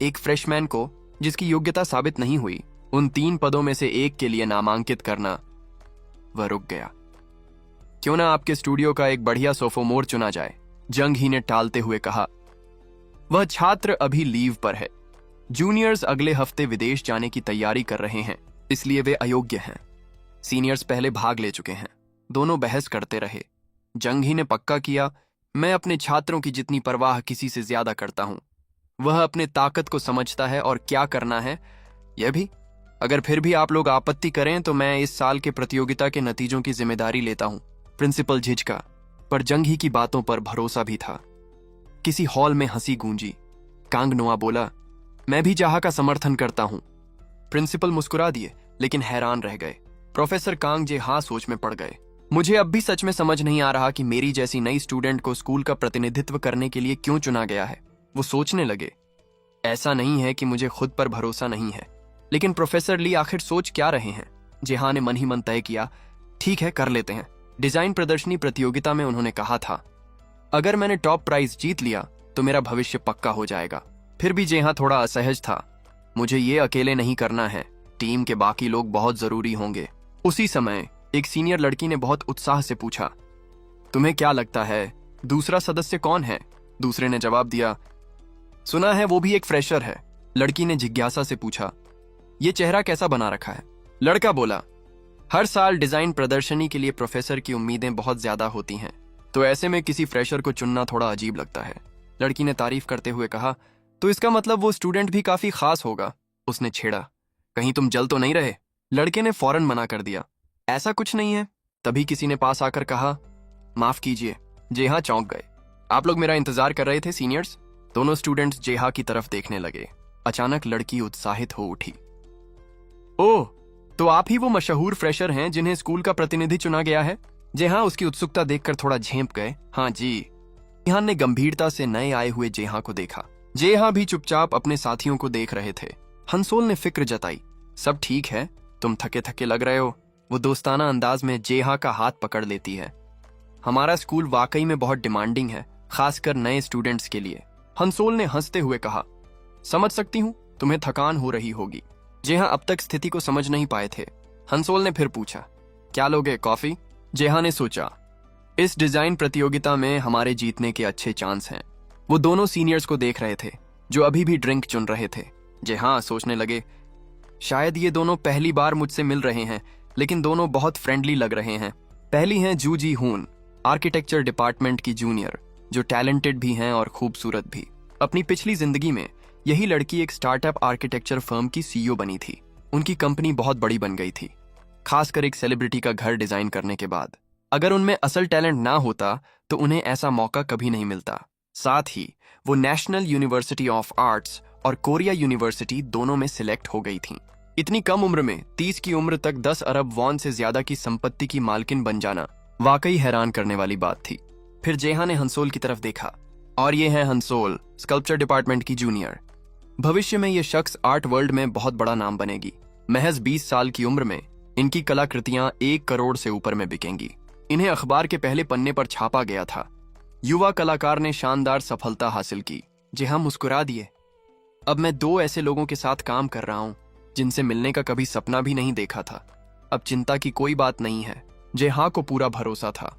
एक फ्रेशमैन को जिसकी योग्यता साबित नहीं हुई, उन 3 पदों में से एक के लिए नामांकित करना। वह रुक गया। क्यों ना आपके स्टूडियो का एक बढ़िया सोफोमोर चुना जाए, जंग ही ने टालते हुए कहा। वह छात्र अभी लीव पर है। जूनियर्स अगले हफ्ते विदेश जाने की तैयारी कर रहे हैं, इसलिए वे अयोग्य हैं। सीनियर्स पहले भाग ले चुके हैं। दोनों बहस करते रहे। जंग ही ने पक्का किया, मैं अपने छात्रों की जितनी परवाह किसी से ज्यादा करता हूं। वह अपने ताकत को समझता है और क्या करना है यह भी। अगर फिर भी आप लोग आपत्ति करें तो मैं इस साल के प्रतियोगिता के नतीजों की जिम्मेदारी लेता हूं। प्रिंसिपल झिझका, पर जंग ही की बातों पर भरोसा भी था। किसी हॉल में हंसी गूंजी। कांगनुआ बोला, मैं भी जाहा का समर्थन करता हूं। प्रिंसिपल मुस्कुरा दिए, लेकिन हैरान रह गए। प्रोफेसर कांग जे हाँ सोच में पड़ गए। मुझे अब भी सच में समझ नहीं आ रहा कि मेरी जैसी नई स्टूडेंट को स्कूल का प्रतिनिधित्व करने के लिए क्यों चुना गया है। वो सोचने लगे, ऐसा नहीं है कि मुझे खुद पर भरोसा नहीं है, लेकिन प्रोफेसर ली आखिर सोच क्या रहे हैं। जेहा ने मन ही मन तय किया, ठीक है, कर लेते हैं। डिजाइन प्रदर्शनी प्रतियोगिता में उन्होंने कहा था, अगर मैंने टॉप प्राइज जीत लिया तो मेरा भविष्य पक्का हो जाएगा। फिर भी जेहा थोड़ा असहज था। मुझे ये अकेले नहीं करना है, टीम के बाकी लोग बहुत जरूरी होंगे। उसी समय एक सीनियर लड़की ने बहुत उत्साह से पूछा, तुम्हें क्या लगता है दूसरा सदस्य कौन है? दूसरे ने जवाब दिया, सुना है वो भी एक फ्रेशर है। लड़की ने जिज्ञासा से पूछा, ये चेहरा कैसा बना रखा है? लड़का बोला, हर साल डिजाइन प्रदर्शनी के लिए प्रोफेसर की उम्मीदें बहुत ज्यादा होती हैं, तो ऐसे में किसी फ्रेशर को चुनना थोड़ा अजीब लगता है। लड़की ने तारीफ करते हुए कहा, तो इसका मतलब वो स्टूडेंट भी काफी खास होगा। उसने छेड़ा, कहीं तुम जल तो नहीं रहे? लड़के ने फौरन मना कर दिया, ऐसा कुछ नहीं है। तभी किसी ने पास आकर कहा, माफ कीजिए। जेहा चौंक गए। आप लोग मेरा इंतजार कर रहे थे सीनियर्स? दोनों स्टूडेंट्स जेहा की तरफ देखने लगे। अचानक लड़की उत्साहित हो उठी, ओह, तो आप ही वो मशहूर फ्रेशर हैं जिन्हें स्कूल का प्रतिनिधि चुना गया है? जेहा उसकी उत्सुकता देखकर थोड़ा झेंप गए। हाँ जी। जेहा ने गंभीरता से नए आए हुए जेहा को देखा। जेहा भी चुपचाप अपने साथियों को देख रहे थे। हंसोल ने फिक्र जताई, सब ठीक है, तुम थके थके लग रहे हो। वो दोस्ताना अंदाज में जेहा का हाथ पकड़ लेती है। हमारा स्कूल वाकई में बहुत डिमांडिंग है, खासकर नए स्टूडेंट्स के लिए। हंसोल ने हंसते हुए कहा, समझ सकती हूँ, तुम्हें थकान हो रही होगी। जेहा अब तक स्थिति को समझ नहीं पाए थे। हंसोल ने फिर पूछा, क्या लोगे, कॉफी? जेहा ने सोचा, इस डिजाइन प्रतियोगिता में हमारे जीतने के अच्छे चांस हैं। वो दोनों सीनियर्स को देख रहे थे जो अभी भी ड्रिंक चुन रहे थे। जेहा सोचने लगे, शायद ये दोनों पहली बार मुझसे मिल रहे हैं, लेकिन दोनों बहुत फ्रेंडली लग रहे हैं। पहली हैं जू जी हून, आर्किटेक्चर डिपार्टमेंट की जूनियर, जो टैलेंटेड भी हैं और खूबसूरत भी। अपनी पिछली जिंदगी में यही लड़की एक स्टार्टअप आर्किटेक्चर फर्म की CEO बनी थी। उनकी कंपनी बहुत बड़ी बन गई थी, खासकर एक सेलिब्रिटी का घर डिजाइन करने के बाद। अगर उनमें असल टैलेंट ना होता तो उन्हें ऐसा मौका कभी नहीं मिलता। साथ ही वो नेशनल यूनिवर्सिटी ऑफ आर्ट्स और कोरिया यूनिवर्सिटी दोनों में सिलेक्ट हो गई थीं। इतनी कम उम्र में 30 की उम्र तक 10 अरब वॉन से ज्यादा की संपत्ति की मालकिन बन जाना वाकई हैरान करने वाली बात थी। फिर जेहा ने हंसोल की तरफ देखा, और ये है हंसोल, स्कल्पचर डिपार्टमेंट की जूनियर। भविष्य में ये शख्स आर्ट वर्ल्ड में बहुत बड़ा नाम बनेगी। महज 20 साल की उम्र में इनकी कलाकृतियां 1 करोड़ से ऊपर में बिकेंगी। इन्हें अखबार के पहले पन्ने पर छापा गया था। युवा कलाकार ने शानदार सफलता हासिल की। जेहा मुस्कुरा दिए, अब मैं 2 ऐसे लोगों के साथ काम कर रहा हूं जिनसे मिलने का कभी सपना भी नहीं देखा था। अब चिंता की कोई बात नहीं है। जेहा को पूरा भरोसा था,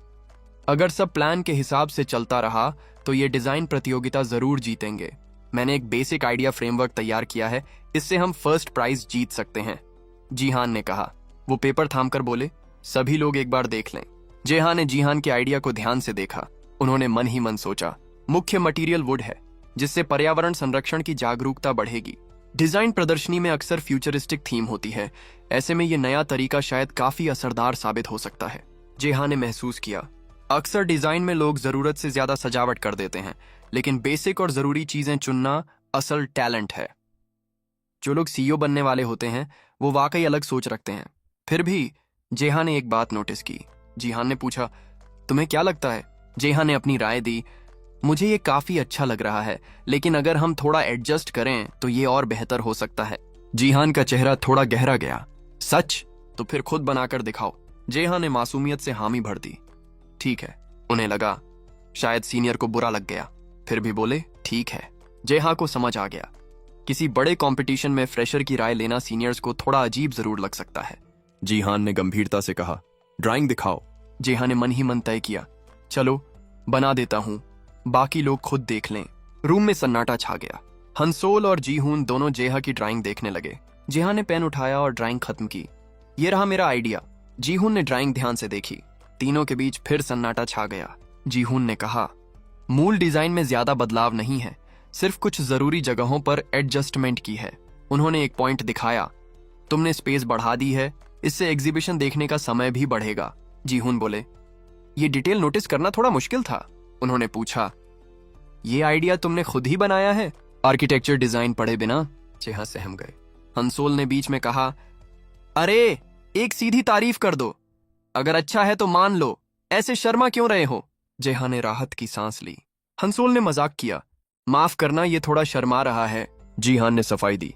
अगर सब प्लान के हिसाब से चलता रहा तो ये डिजाइन प्रतियोगिता जरूर जीतेंगे। मैंने एक बेसिक आइडिया फ्रेमवर्क तैयार किया है, इससे हम फर्स्ट प्राइज जीत सकते हैं। जीहान ने कहा। वो पेपर थामकर बोले, सभी लोग एक बार देख लें। जेहा ने जीहान के आइडिया को ध्यान से देखा। उन्होंने मन ही मन सोचा, मुख्य मटेरियल वुड है, जिससे पर्यावरण संरक्षण की जागरूकता बढ़ेगी। डिजाइन प्रदर्शनी में अक्सर फ्यूचरिस्टिक थीम होती है, ऐसे में ये नया तरीका शायद काफी असरदार साबित हो सकता है। जेहा ने महसूस किया, अक्सर डिजाइन में लोग जरूरत से ज्यादा सजावट कर देते हैं, लेकिन बेसिक और जरूरी चीजें चुनना असल टैलेंट है। जो लोग सीईओ बनने वाले होते हैं वो वाकई अलग सोच रखते हैं। फिर भी जेहा ने एक बात नोटिस की। जीहान ने पूछा, तुम्हें क्या लगता है? जेहा ने अपनी राय दी, मुझे ये काफी अच्छा लग रहा है, लेकिन अगर हम थोड़ा एडजस्ट करें तो ये और बेहतर हो सकता है। जीहान का चेहरा थोड़ा गहरा गया। सच? तो फिर खुद बनाकर दिखाओ। जेहा ने मासूमियत से हामी भर दी। ठीक है। उन्हें लगा शायद सीनियर को बुरा लग गया, फिर भी बोले ठीक है। जेहा को समझ आ गया, किसी बड़े कंपटीशन में फ्रेशर की राय लेना सीनियर्स को थोड़ा अजीब जरूर लग सकता है। जीहान ने गंभीरता से कहा, ड्राइंग दिखाओ। जेहा ने मन ही मन तय किया, चलो बना देता हूं, बाकी लोग खुद देख लें। रूम में सन्नाटा छा गया। हंसोल और जीहून दोनों जेहा की ड्राइंग देखने लगे। जेहा ने पेन उठाया और ड्राइंग खत्म की। ये रहा मेरा आइडिया। जीहून ने ड्राइंग ध्यान से देखी। तीनों के बीच फिर सन्नाटा छा गया। जीहून ने कहा, मूल डिजाइन में ज्यादा बदलाव नहीं है, सिर्फ कुछ जरूरी जगहों पर एडजस्टमेंट की है। उन्होंने एक पॉइंट दिखाया, तुमने स्पेस बढ़ा दी है, इससे एग्जीबिशन देखने का समय भी बढ़ेगा। जीहून बोले, ये डिटेल नोटिस करना थोड़ा मुश्किल था। उन्होंने पूछा, ये आइडिया तुमने खुद ही बनाया है? आर्किटेक्चर डिजाइन पढ़े बिना जेहा सहम गए। हंसोल ने बीच में कहा, अरे एक सीधी तारीफ कर दो, अगर अच्छा है तो मान लो, ऐसे शर्मा क्यों रहे हो? जेहा ने राहत की सांस ली। हंसोल ने मजाक किया, माफ करना, ये थोड़ा शर्मा रहा है। जीहान ने सफाई दी,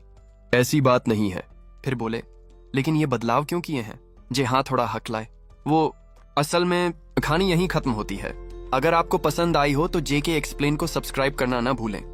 ऐसी बात नहीं है। फिर बोले, लेकिन ये बदलाव क्यों किए हैं? जेहा थोड़ा हकलाए, वो असल में कहानी यहीं खत्म होती है। अगर आपको पसंद आई हो तो जेके एक्सप्लेन को सब्सक्राइब करना ना भूलें।